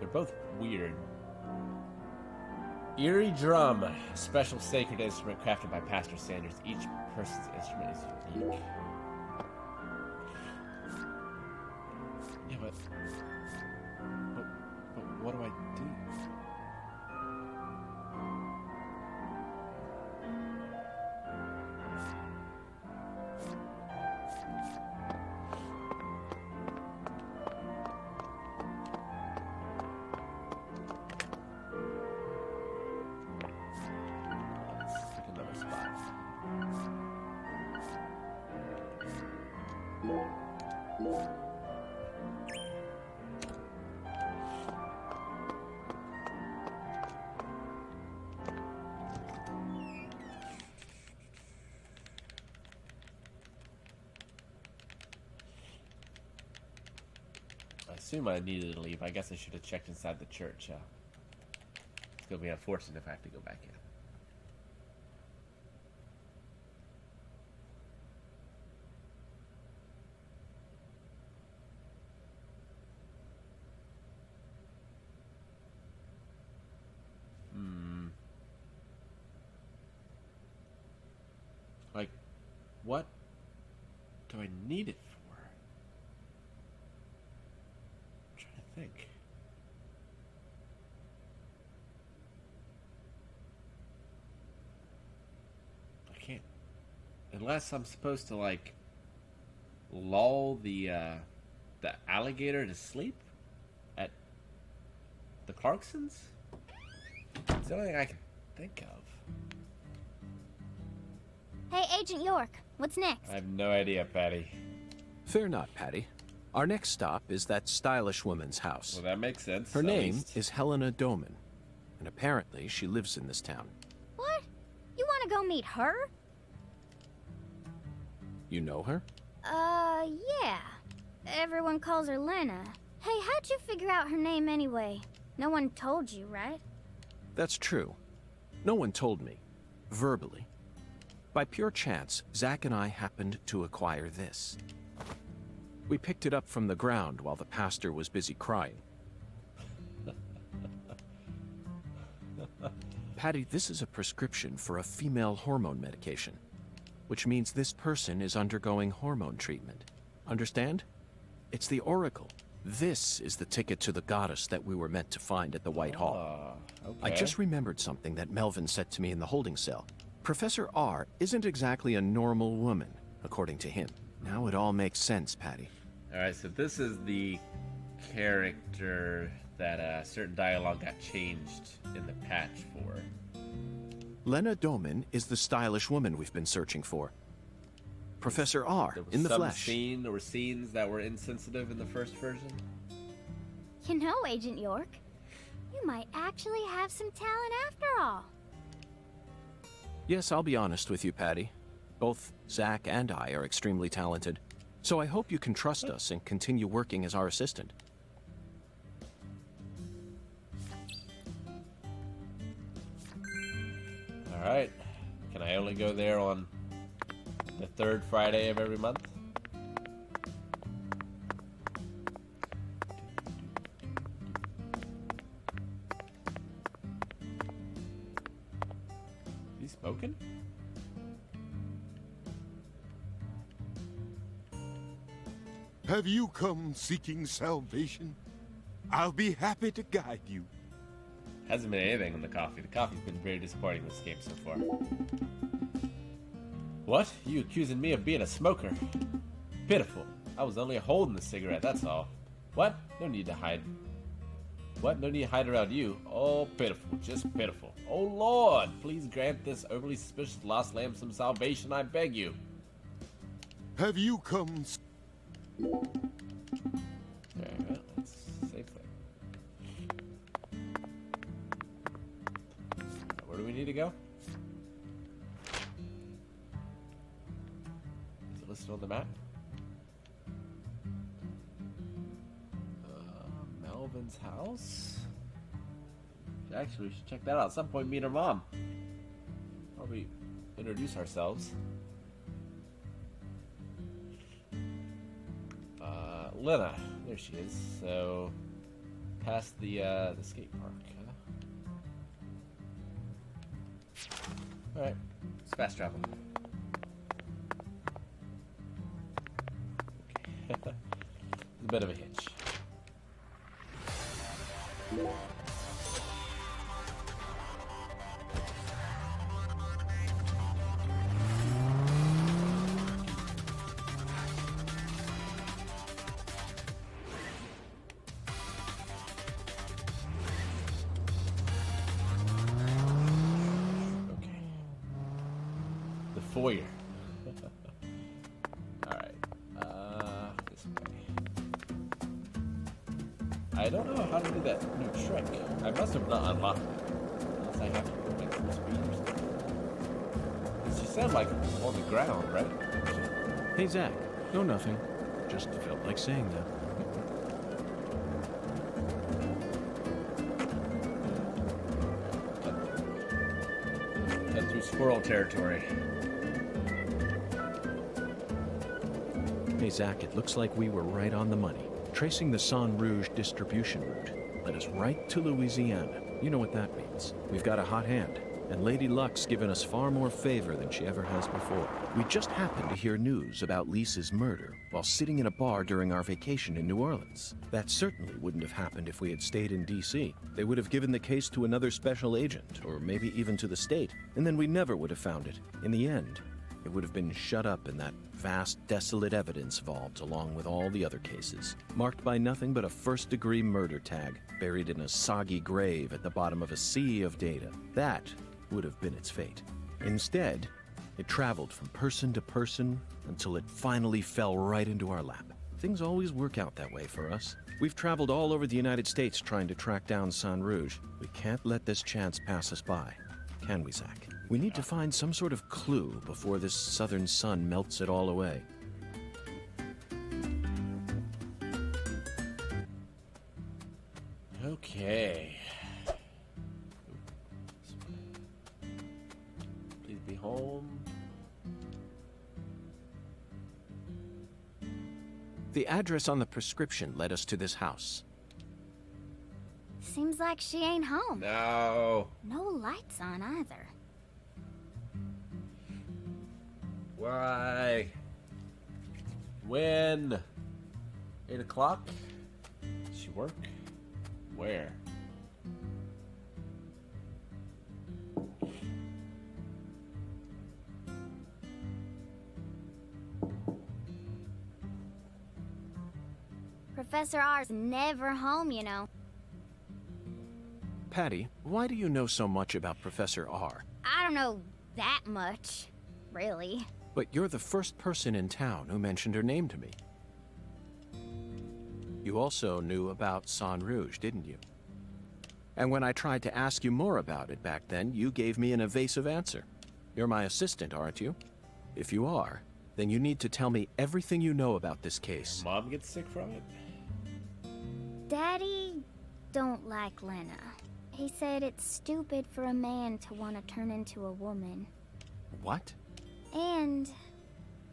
They're both weird. Eerie drum, a special sacred instrument crafted by Pastor Sanders. Each person's instrument is unique. Yeah, but what do I do? Let's pick another spot. I assume I needed to leave. I guess I should have checked inside the church. It's going to be unfortunate if I have to go back in. Like, what do I need it for? I'm trying to think. I can't. Unless I'm supposed to, like, lull the the alligator to sleep at the Clarksons? It's the only thing I can think of. Hey, Agent York, what's next? I have no idea, Patty. Fear not, Patty. Our next stop is that stylish woman's house. Well, that makes sense. Her at name least. is Helena Doman, and apparently she lives in this town. What? You want to go meet her? You know her? Yeah. Everyone calls her Lena. Hey, how'd you figure out her name anyway? No one told you, right? That's true. No one told me. Verbally. By pure chance, Zack and I happened to acquire this. We picked it up from the ground while the pastor was busy crying. Patty, this is a prescription for a female hormone medication, which means this person is undergoing hormone treatment. Understand? It's the Oracle. This is the ticket to the goddess that we were meant to find at the White Hall. Okay. I just remembered something that Melvin said to me in the holding cell. Professor R isn't exactly a normal woman, according to him. Now it all makes sense, Patty. Alright, so this is the character that certain dialogue got changed in the patch for. Lena Doman is the stylish woman we've been searching for. Professor R, There was in the some flesh. scene or scenes that were insensitive in the first version. You know, Agent York, you might actually have some talent after all. Yes, I'll be honest with you, Patty. Both Zack and I are extremely talented. So I hope you can trust us and continue working as our assistant. Alright. Can I only go there on the third Friday of every month? Is he smoking? Have you come seeking salvation? I'll be happy to guide you. Hasn't been anything in the coffee. The coffee's been very disappointing this game so far. What? You accusing me of being a smoker? Pitiful. I was only holding the cigarette, that's all. What? No need to hide. What? No need to hide around you. Oh, pitiful. Just pitiful. Oh, Lord. Please grant this overly suspicious lost lamb some salvation, I beg you. Have you come... Okay, well, that's a safe thing. Where do we need to go? Is it listed on the map? Melvin's house? Actually, we should check that out. At some point, meet her mom. Probably introduce ourselves. Lena. There she is. So, past the skate park. Alright, it's fast travel. Okay. It's a bit of a hitch. Foyer. Alright. This way. I don't know how to do that new trick. I must have not unlocked it. Unless I have to make some speed or something. Does she sound like on the ground, right? Hey, Zack. No, nothing. Just felt like saying that. Cut through squirrel territory. Hey, Zack, it looks like we were right on the money. Tracing the San Rouge distribution route led us right to Louisiana. You know what that means. We've got a hot hand, and Lady Luck's given us far more favor than she ever has before. We just happened to hear news about Lisa's murder while sitting in a bar during our vacation in New Orleans. That certainly wouldn't have happened if we had stayed in D.C. They would have given the case to another special agent, or maybe even to the state, and then we never would have found it. In the end, It would have been shut up in that vast, desolate evidence vault along with all the other cases, marked by nothing but a first-degree murder tag, buried in a soggy grave at the bottom of a sea of data. That would have been its fate. Instead, it traveled from person to person until it finally fell right into our lap. Things always work out that way for us. We've traveled all over the United States trying to track down San Rouge. We can't let this chance pass us by, can we, Zach? We need to find some sort of clue before this southern sun melts it all away. Okay. Please be home. The address on the prescription led us to this house. Seems like she ain't home. No. No lights on either. Why? When? 8 o'clock? Does she work? Where? Professor R's never home, you know. Patty, why do you know so much about Professor R? I don't know that much, really. But you're the first person in town who mentioned her name to me. You also knew about San Rouge, didn't you? And when I tried to ask you more about it back then, you gave me an evasive answer. You're my assistant, aren't you? If you are, then you need to tell me everything you know about this case. Mom gets sick from it? Daddy don't like Lena. He said it's stupid for a man to want to turn into a woman. What? And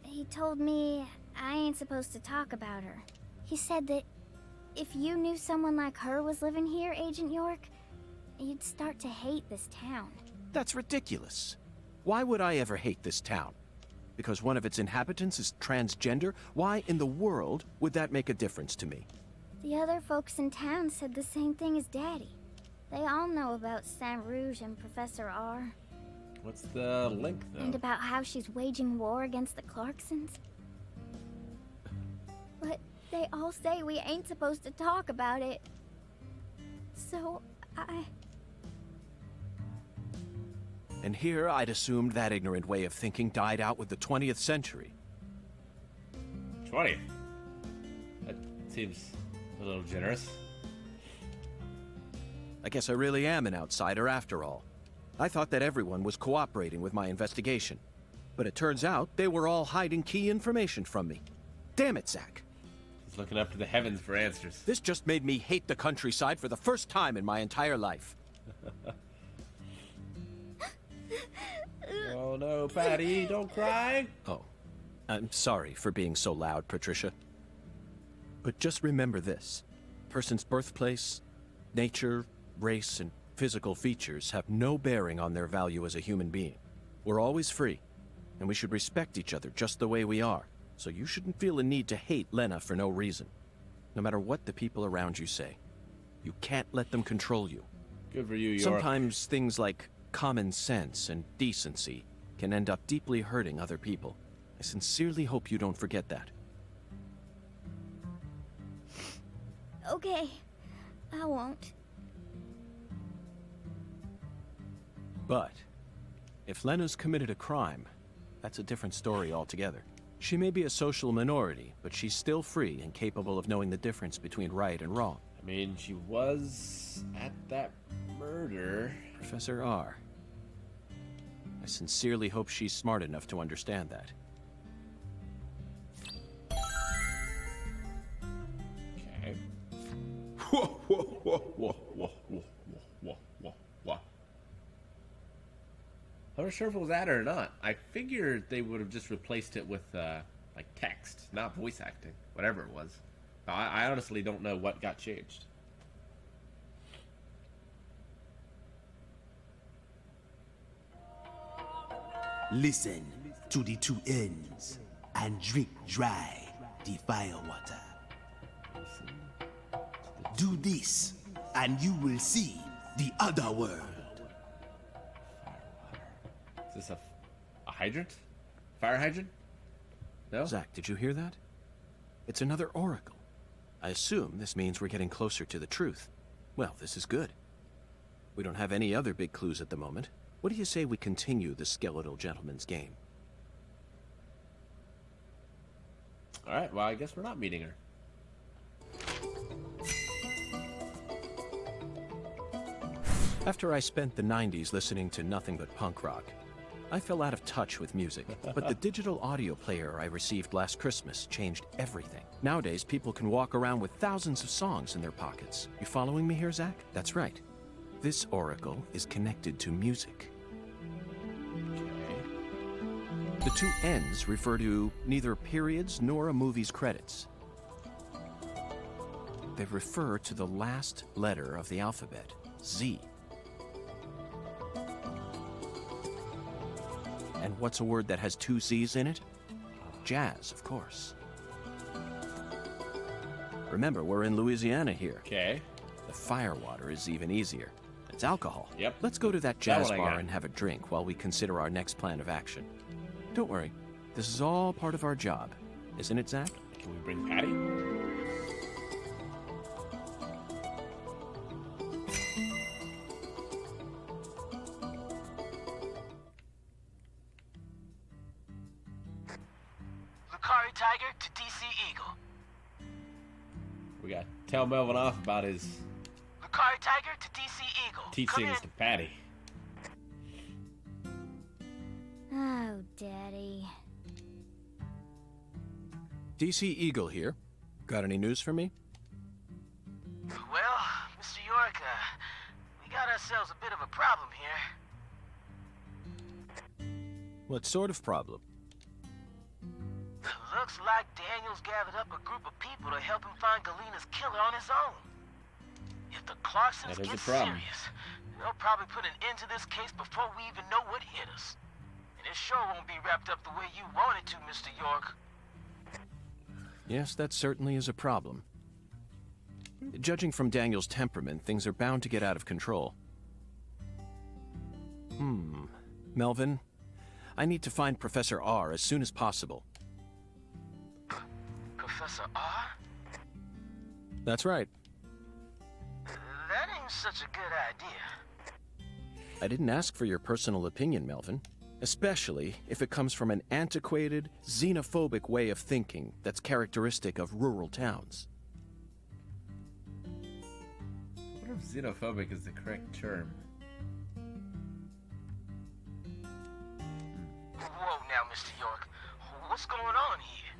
he told me I ain't supposed to talk about her. He said that if you knew someone like her was living here, Agent York, you'd start to hate this town. That's ridiculous. Why would I ever hate this town? Because one of its inhabitants is transgender? Why in the world would that make a difference to me? The other folks in town said the same thing as Daddy. They all know about San Rouge and Professor R. What's the link, though? And about how she's waging war against the Clarksons. But they all say we ain't supposed to talk about it. So, And here I'd assumed that ignorant way of thinking died out with the 20th century. 20th? That seems a little generous. I guess I really am an outsider after all. I thought that everyone was cooperating with my investigation. But it turns out they were all hiding key information from me. Damn it, Zach. He's looking up to the heavens for answers. This just made me hate the countryside for the first time in my entire life. Oh no, Patty, don't cry. Oh, I'm sorry for being so loud, Patricia. But just remember this. Person's birthplace, nature, race, and physical features have no bearing on their value as a human being. We're always free, and we should respect each other just the way we are. So you shouldn't feel a need to hate Lena for no reason, no matter what the people around you say. You can't let them control you. Good for you, York. Sometimes things like common sense and decency can end up deeply hurting other people. I sincerely hope you don't forget that. okay, I won't. But if Lena's committed a crime, that's a different story altogether. She may be a social minority, but she's still free and capable of knowing the difference between right and wrong. I mean, she was at that murder. Professor R. I sincerely hope she's smart enough to understand that. Okay. Whoa, whoa, whoa, whoa, whoa, whoa, whoa, whoa, whoa. I'm not sure if it was that or not. I figured they would have just replaced it with, like text, not voice acting, whatever it was. I honestly don't know what got changed. Listen to the two ends and drink dry the firewater. Do this and you will see the other world. Is this a hydrant? Fire hydrant? No? Zach, did you hear that? It's another oracle. I assume this means we're getting closer to the truth. Well, this is good. We don't have any other big clues at the moment. What do you say we continue the skeletal gentleman's game? Alright, well, I guess we're not meeting her. After I spent the 90s listening to nothing but punk rock, I fell out of touch with music. But the digital audio player I received last Christmas changed everything. Nowadays, people can walk around with thousands of songs in their pockets. You following me here, Zach? That's right. This oracle is connected to music. The two N's refer to neither periods nor a movie's credits. They refer to the last letter of the alphabet, Z. And what's a word that has two Z's in it? Jazz, of course. Remember, we're in Louisiana here. Okay. The firewater is even easier. It's alcohol. Yep. Let's go to that jazz one I bar got. and have a drink while we consider our next plan of action. Don't worry. This is all part of our job. Isn't it, Zach? Can we bring Patty? Lucari Tiger to DC Eagle. We got to tell Melvin off about his Lucari Tiger to DC Eagle. teachings to Patty. Oh, Daddy. DC Eagle here. Got any news for me? Well, Mr. York, we got ourselves a bit of a problem here. What sort of problem? Looks like Daniel's gathered up a group of people to help him find Galena's killer on his own. If the Clarksons That is get a problem. serious, they'll probably put an end to this case before we even know what hit us. And it sure won't be wrapped up the way you want it to, Mr. York. Yes, that certainly is a problem. Judging from Daniel's temperament, things are bound to get out of control. Melvin, I need to find Professor R as soon as possible. Professor R? That's right. That ain't such a good idea. I didn't ask for your personal opinion, Melvin. Especially if it comes from an antiquated, xenophobic way of thinking that's characteristic of rural towns. I wonder if xenophobic is the correct term. Whoa now, Mr. York. What's going on here?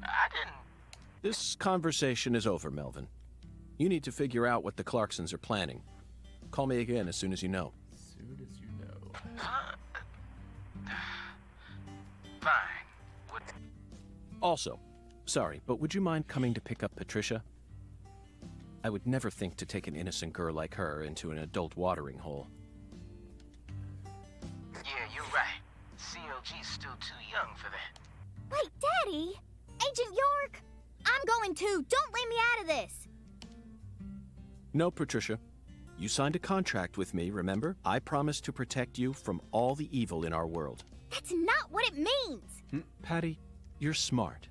I didn't... This conversation is over, Melvin. You need to figure out what the Clarksons are planning. Call me again as soon as you know. As soon as you know. Fine. What... Also, sorry, but would you mind coming to pick up Patricia? I would never think to take an innocent girl like her into an adult watering hole. Yeah, you're right. CLG's still too young for that. Wait, Daddy! Agent York! I'm going too. Don't leave me out of this. No, Patricia. You signed a contract with me, remember? I promised to protect you from all the evil in our world. That's not what it means. Patty, you're smart.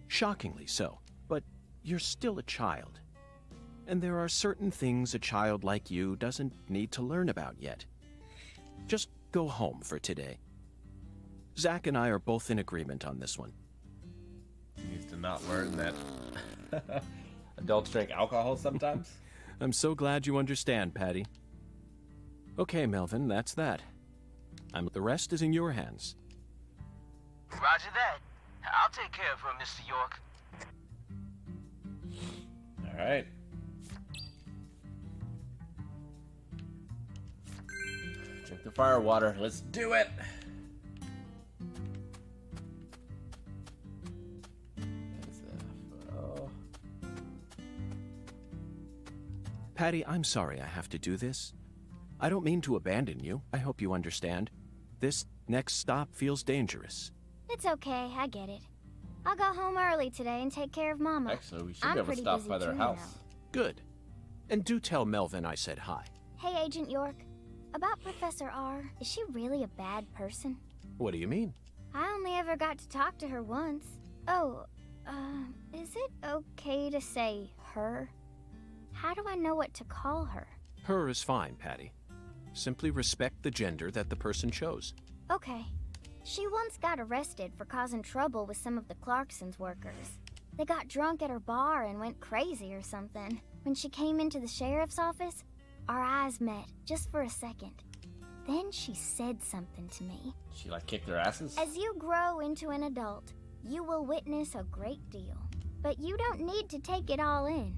Shockingly so. But you're still a child. And there are certain things a child like you doesn't need to learn about yet. Just go home for today. Zach and I are both in agreement on this one. He needs to not learn that adults drink alcohol sometimes. I'm so glad you understand, Patty. Okay, Melvin, that's that. The rest is in your hands. Roger that. I'll take care of her, Mr. York. All right. Drink the fire water. Let's do it. That's a photo. Patty, I'm sorry I have to do this. I don't mean to abandon you. I hope you understand. This next stop feels dangerous. It's okay, I get it. I'll go home early today and take care of Mama. Actually, we should I'm be able to pretty stop busy by their too house. now. Good. And do tell Melvin I said hi. Hey, Agent York. about Professor R. Is she really a bad person? What do you mean? I only ever got to talk to her once. Oh, is it okay to say her? How do I know what to call her? Her is fine, Patty. Simply respect the gender that the person chose. Okay. She once got arrested for causing trouble with some of the Clarksons workers. They got drunk at her bar and went crazy or something. When she came into the sheriff's office, our eyes met just for a second. Then she said something to me. She like kicked their asses? As you grow into an adult, you will witness a great deal. But you don't need to take it all in.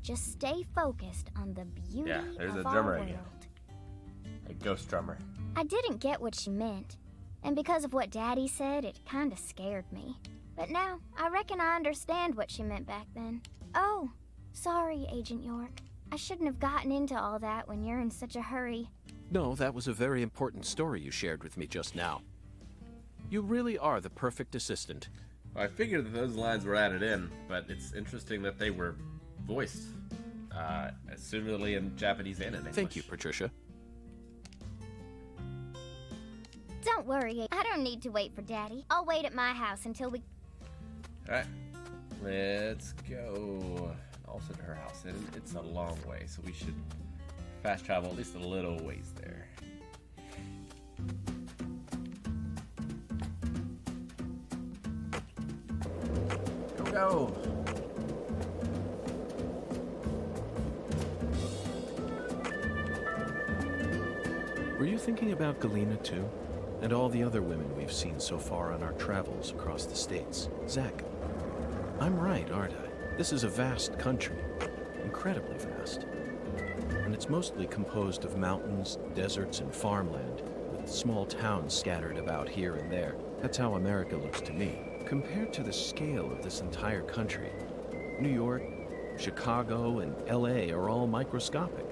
Just stay focused on the beauty there's of a our drummer world. again. A ghost drummer. I didn't get what she meant, and because of what Daddy said, it kinda scared me. But now, I reckon I understand what she meant back then. Oh, sorry, Agent York. I shouldn't have gotten into all that when you're in such a hurry. No, that was a very important story you shared with me just now. You really are the perfect assistant. Well, I figured that those lines were added in, but it's interesting that they were voiced, similarly in Japanese and in English. Thank you, Patricia. Don't worry, I don't need to wait for Daddy. I'll wait at my house until we... Alright, let's go. Also to her house, and it's a long way, so we should fast travel at least a little ways there. Go! Were you thinking about Galena too? And all the other women we've seen so far on our travels across the states? Zach, I'm right, aren't I? This is a vast country. Incredibly vast. And it's mostly composed of mountains, deserts, and farmland, with small towns scattered about here and there. That's how America looks to me. Compared to the scale of this entire country, New York, Chicago, and LA are all microscopic.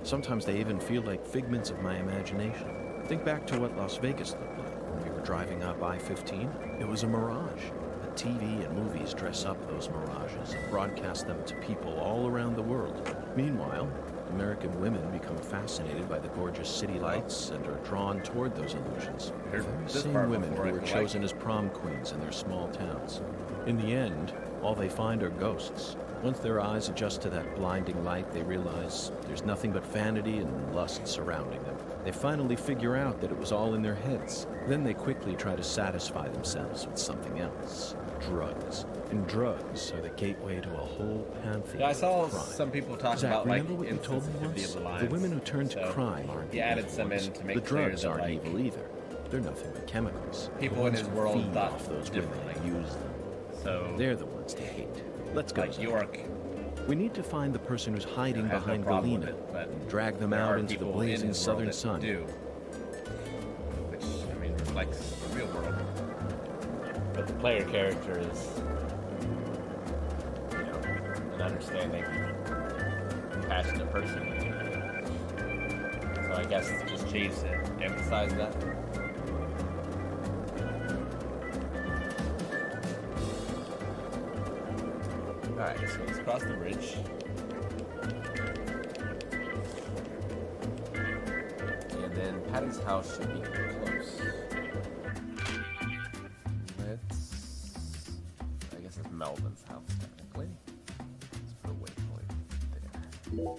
Sometimes they even feel like figments of my imagination. Think back to what Las Vegas looked like when we were driving up I-15. It was a mirage. But TV and movies dress up those mirages and broadcast them to people all around the world. Meanwhile, American women become fascinated by the gorgeous city lights and are drawn toward those illusions. The very same women who were chosen as prom queens in their small towns. In the end, all they find are ghosts. Once their eyes adjust to that blinding light, they realize there's nothing but vanity and lust surrounding them. They finally figure out that it was all in their heads. Then they quickly try to satisfy themselves with something else. Drugs. And drugs are the gateway to a whole pantheon. Yeah, I saw of crime. some people talking Zach, about like remember what you told me insensitivity once? of the lines. The women who turn to crime aren't he the added evil some ones. in to make the clear drugs that, aren't like, evil either. They're nothing but chemicals. people The in ones his who world feed thought off those women differently. and use them. So They're the ones to hate. Let's go. like Zach. York, We need to find the person who's hiding has no behind problem with Galena it, but and drag them there out are into the people in blazing his world southern that sun. do, which I mean reflects the real world. But the player character is, you know, an understanding, compassionate person. So I guess it's just changed to emphasize that. Alright, so let's cross the bridge. And then Patty's house should be close. I guess it's Melvin's house, technically. Let's put a waypoint there.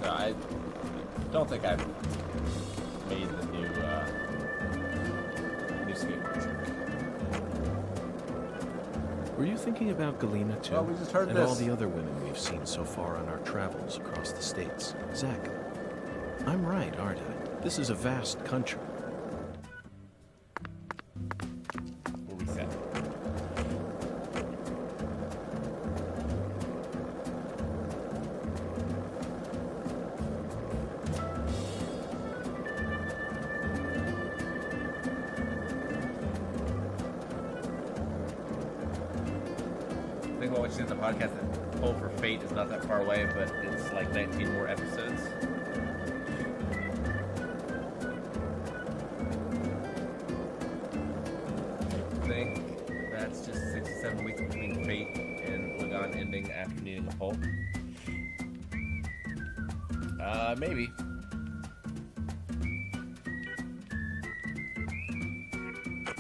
So I don't think I've made the new skateboard trick. Were you thinking about Galena too? Well, we just heard and this. all the other women we've seen so far on our travels across the states? Zach, I'm right, aren't I? This is a vast country. We'll reset. I think what you said in the podcast, that Pull for Fate is not that far away, but it's like 19 more episodes. Thing. the poll. Maybe.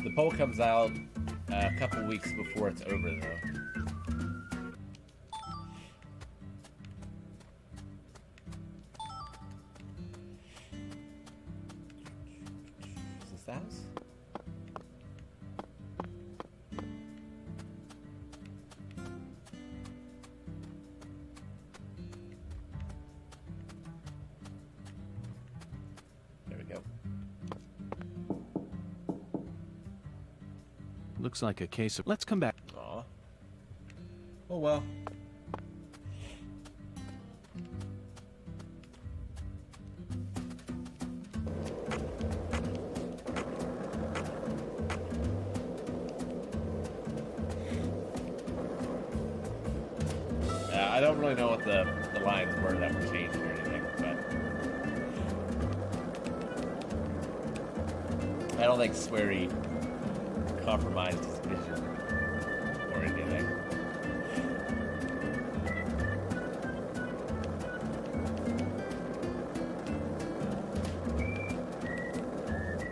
The poll comes out a couple weeks before it's over, though. Is this the house? There we go. Looks like a case of... Let's come back. Aw. Oh well. I don't really know what the lines were that were changed or anything, but I don't think Swery compromised his vision or anything.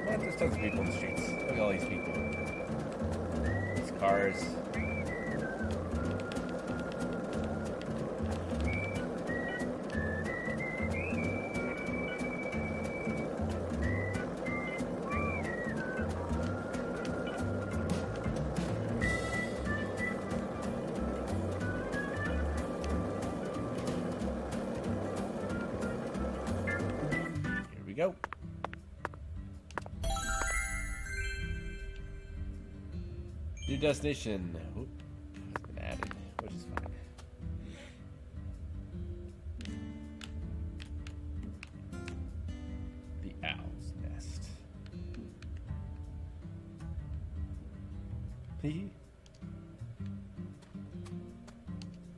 Well, there's tons of people in the streets. Look at all these people. These cars. We go. New destination. Oop, has been added, which is fine. The Owl's Nest.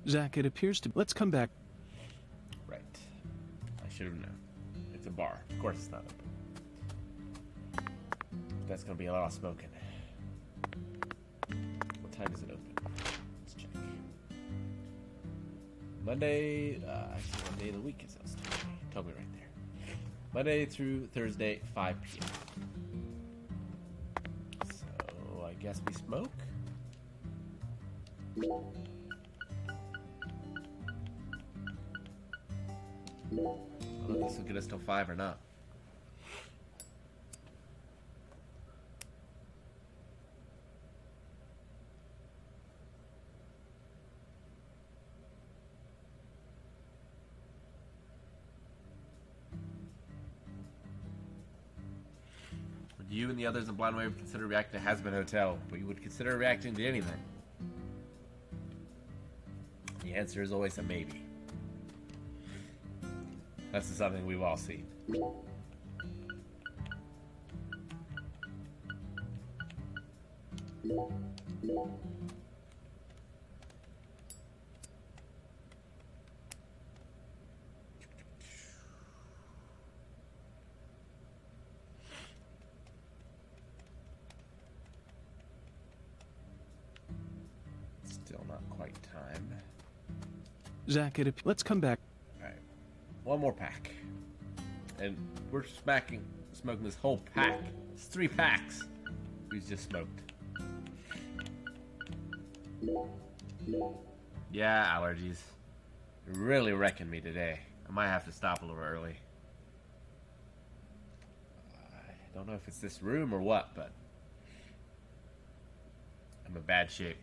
Zach, it appears to... Let's come back. Right. I should have known. It's a bar. Of course it's not open. That's gonna be a lot of smoking. What time is it open? Let's check. Monday, actually what day of the week is this? Tell me right there. Monday through Thursday, 5 p.m. So, I guess we smoke? I don't know if this will get us till 5 or not. Would you and the others in Blind Wave consider reacting to Hazbin Hotel? We would consider reacting to anything. The answer is always a maybe. That's something we've all seen. Still not quite time. Zach, let's come back. Alright. One more pack. And we're smoking this whole pack. It's 3 packs. We've just smoked. Yeah, allergies. You're really wrecking me today. I might have to stop a little early. I don't know if it's this room or what, but I'm in bad shape.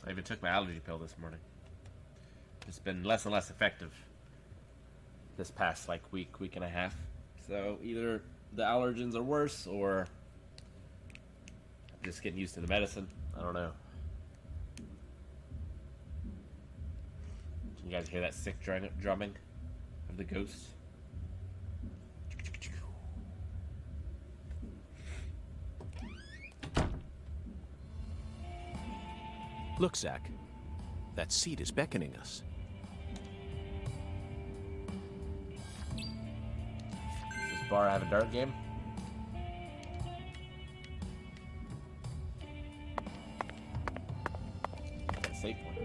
I even took my allergy pill this morning. It's been less and less effective this past week and a half. So either the allergens are worse or I'm just getting used to the medicine. I don't know. Can you guys hear that sick drumming of the ghost? Look, Zach. That seat is beckoning us. Does this bar have a dart game? safe one.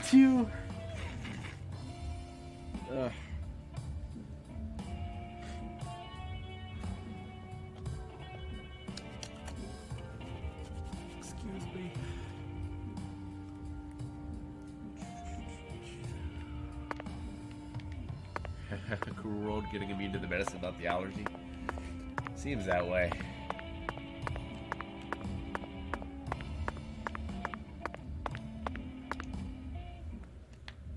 Phew. Excuse me. Cruel world, getting immune to the medicine, not the allergy. Seems that way.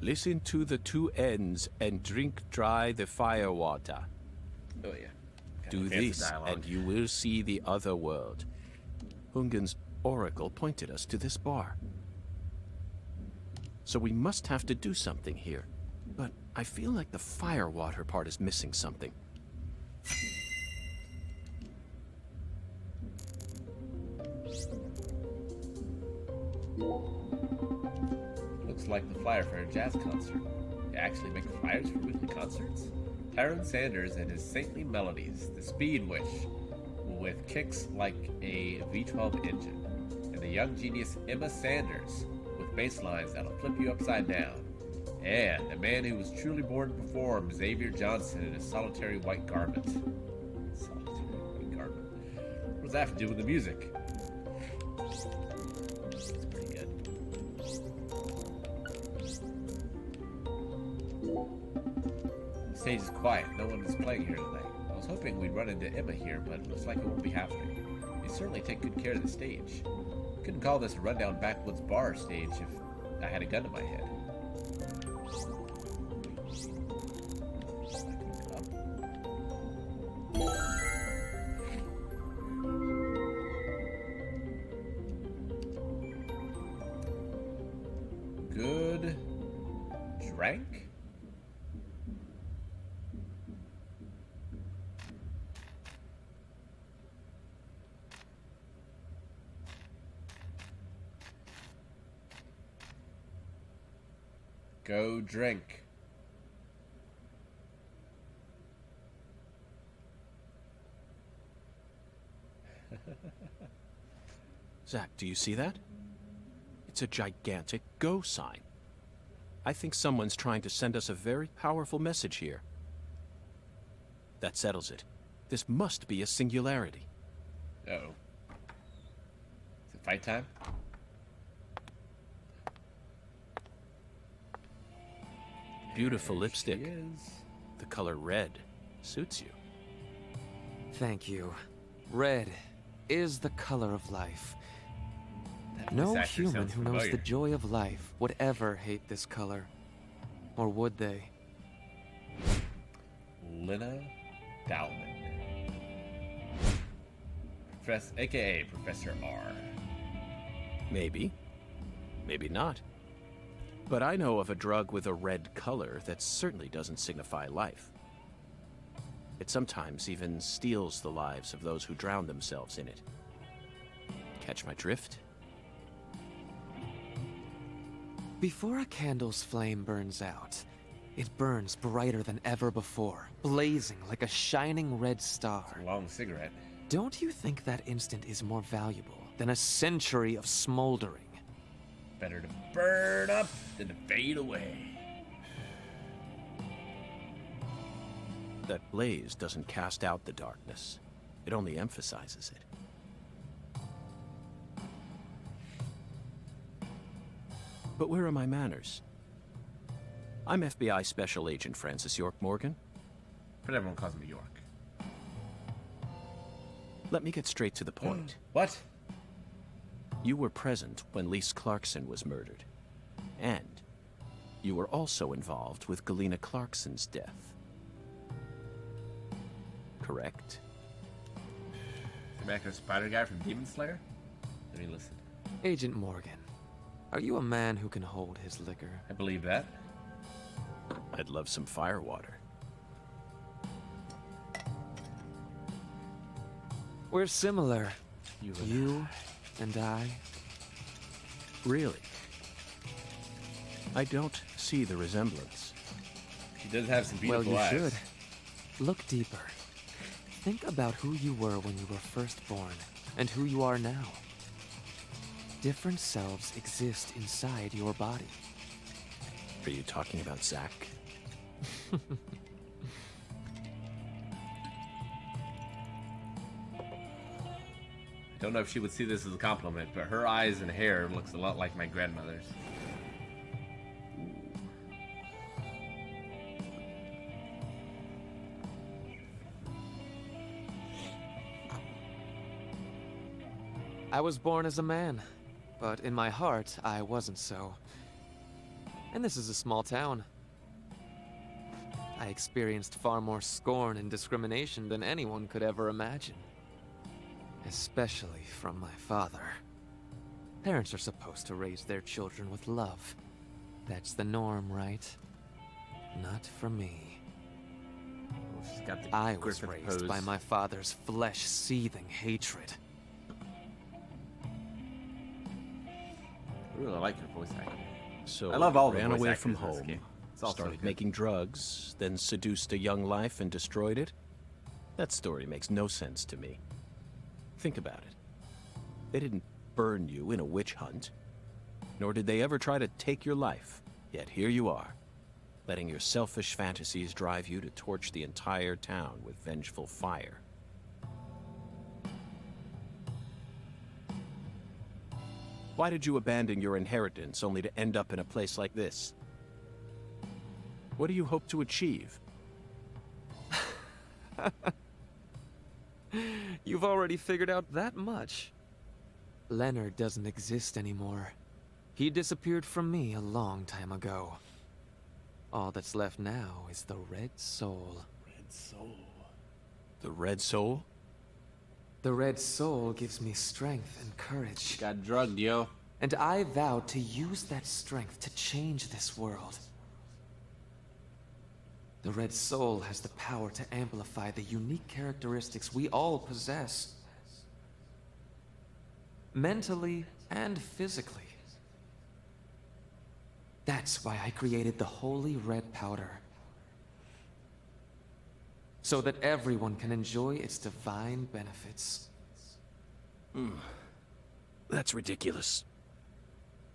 Listen to the two ends and drink dry the fire water. Oh yeah. Do this, and you will see the other world. Hungen's oracle pointed us to this bar. So we must have to do something here. But I feel like the fire water part is missing something. Looks like the flyer for a jazz concert. They actually make flyers for weekly concerts? Tyrone Sanders and his saintly melodies, the Speed Wish, with kicks like a V12 engine, and the young genius Emma Sanders, with bass lines that'll flip you upside down, and a man who was truly born to perform, Xavier Johnson, in a solitary white garment. Solitary white garment. What does that have to do with the music? It's pretty good. The stage is quiet. No one is playing here tonight. I was hoping we'd run into Emma here, but it looks like it won't be happening. They certainly take good care of the stage. Couldn't call this a rundown backwoods bar stage if I had a gun to my head. Good drank? Go drink. Zach, do you see that? It's a gigantic go sign. I think someone's trying to send us a very powerful message here. That settles it. This must be a singularity. Uh-oh. Is it fight time? Beautiful lipstick. She is. The color red suits you. Thank you. Red is the color of life. That No voice actor human sounds who knows the familiar. joy of life would ever hate this color. Or would they? Lena Dowman. AKA Professor R. Maybe. Maybe not. But I know of a drug with a red color that certainly doesn't signify life. It sometimes even steals the lives of those who drown themselves in it. Catch my drift? Before a candle's flame burns out, it burns brighter than ever before, blazing like a shining red star. Long cigarette. Don't you think that instant is more valuable than a century of smoldering? Better to burn up than to fade away. That blaze doesn't cast out the darkness. It only emphasizes it. But where are my manners? I'm FBI Special Agent Francis York Morgan. But everyone calls me York. Let me get straight to the point. What? You were present when Lise Clarkson was murdered. And you were also involved with Galena Clarkson's death. Correct? The back of Spider Guy from Demon Slayer? Let me listen. Agent Morgan, are you a man who can hold his liquor? I believe that. I'd love some firewater. We're similar. You and I. Really? I don't see the resemblance. She does have some beautiful Well, you eyes. should. Look deeper. Think about who you were when you were first born, and who you are now. Different selves exist inside your body. Are you talking about Zack? I don't know if she would see this as a compliment, but her eyes and hair looks a lot like my grandmother's. I was born as a man, but in my heart, I wasn't so. And this is a small town. I experienced far more scorn and discrimination than anyone could ever imagine. Especially from my father. Parents are supposed to raise their children with love. That's the norm, right? Not for me. Oh, she's got the I was Griffith raised pose. by my father's flesh-seething hatred. I really like her voice acting. So I love all the ran voice away actors from in this home, game. It's also started good. making drugs, then seduced a young life and destroyed it? That story makes no sense to me. Think about it. They didn't burn you in a witch hunt, nor did they ever try to take your life. Yet here you are, letting your selfish fantasies drive you to torch the entire town with vengeful fire. Why did you abandon your inheritance only to end up in a place like this? What do you hope to achieve? You've already figured out that much. Leonard doesn't exist anymore. He disappeared from me a long time ago. All that's left now is the Red Soul. Red Soul. The Red Soul? The Red Soul gives me strength and courage. Got drugged, yo. And I vowed to use that strength to change this world. The Red Soul has the power to amplify the unique characteristics we all possess. Mentally and physically. That's why I created the Holy Red Powder. So that everyone can enjoy its divine benefits. That's ridiculous.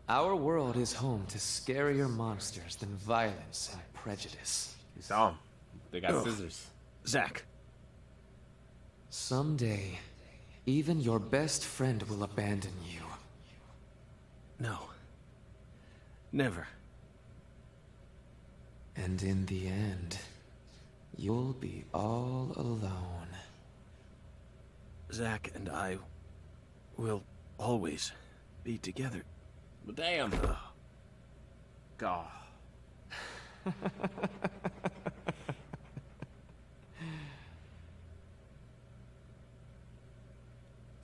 Our world is home to scarier monsters than violence and prejudice. You saw them. They got scissors. Zack. Someday, even your best friend will abandon you. No. Never. And in the end, you'll be all alone. Zack and I will always be together. But damn. God.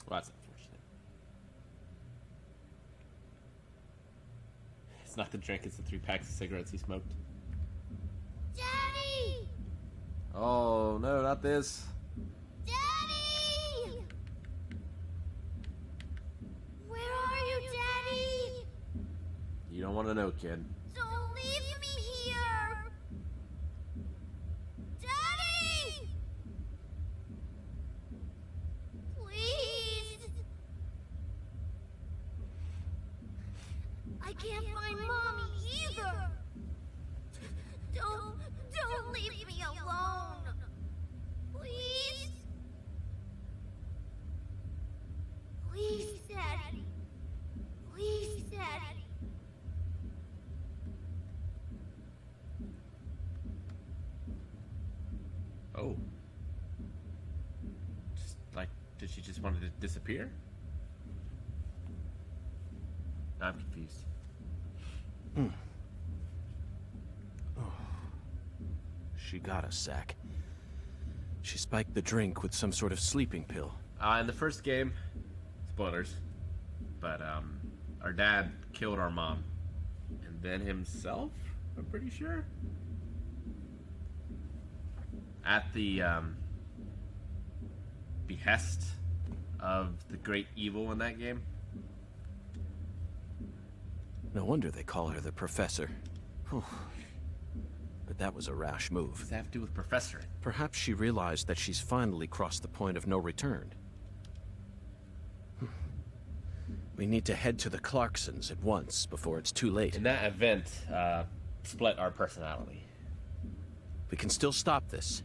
Well, that's unfortunate. It's not the drink, it's the 3 packs of cigarettes he smoked. Daddy! Oh, no, not this. Daddy! Where are you, Daddy? You don't want to know, kid. Don't leave me here! Daddy! Please! I can't find Mommy either! Don't leave me alone! Please? Please, Daddy. Please, Daddy. Oh. Just like, did she just want to disappear? I'm confused. She got us, Zack. She spiked the drink with some sort of sleeping pill. In the first game, spoilers, but our dad killed our mom, and then himself, I'm pretty sure, at the behest of the great evil in that game. No wonder they call her the Professor. Whew. But that was a rash move. What does that have to do with professoring? Perhaps she realized that she's finally crossed the point of no return. We need to head to the Clarksons at once before it's too late. And that event split our personality. We can still stop this.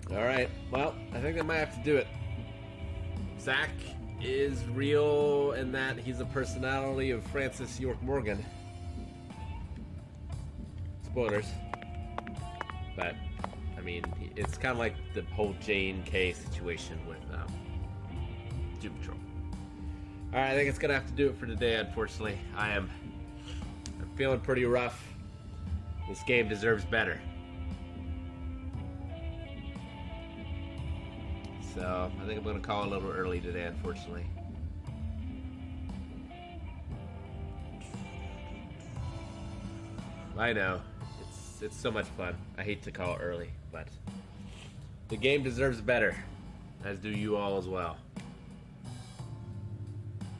Alright, well, I think I might have to do it. Zach is real in that he's a personality of Francis York Morgan. Spoilers. But, I mean, it's kind of like the whole Jane K situation with Doom Patrol. Alright, I think it's going to have to do it for today, unfortunately. I'm feeling pretty rough. This game deserves better. So, I think I'm going to call it a little early today, unfortunately. I know. It's so much fun. I hate to call it early, but the game deserves better, as do you all as well.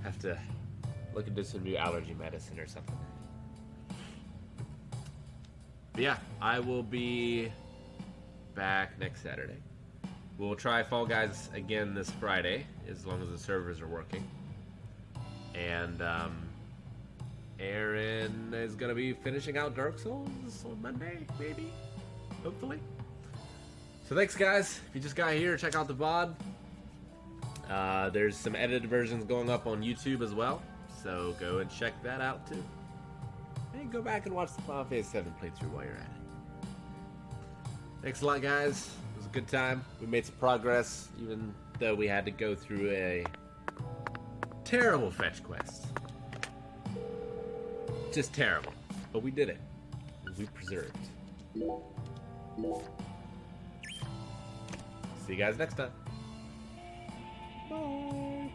Have to look into some new allergy medicine or something. But yeah, I will be back next Saturday. We'll try Fall Guys again this Friday, as long as the servers are working. And Aaron is going to be finishing out Dark Souls on Monday, maybe? Hopefully. So thanks, guys. If you just got here, check out the VOD. There's some edited versions going up on YouTube as well, so go and check that out too. And go back and watch the Final Fantasy 7 playthrough while you're at it. Thanks a lot, guys. It was a good time. We made some progress, even though we had to go through a terrible fetch quest. Just terrible. But we did it. We preserved. See you guys next time. Bye.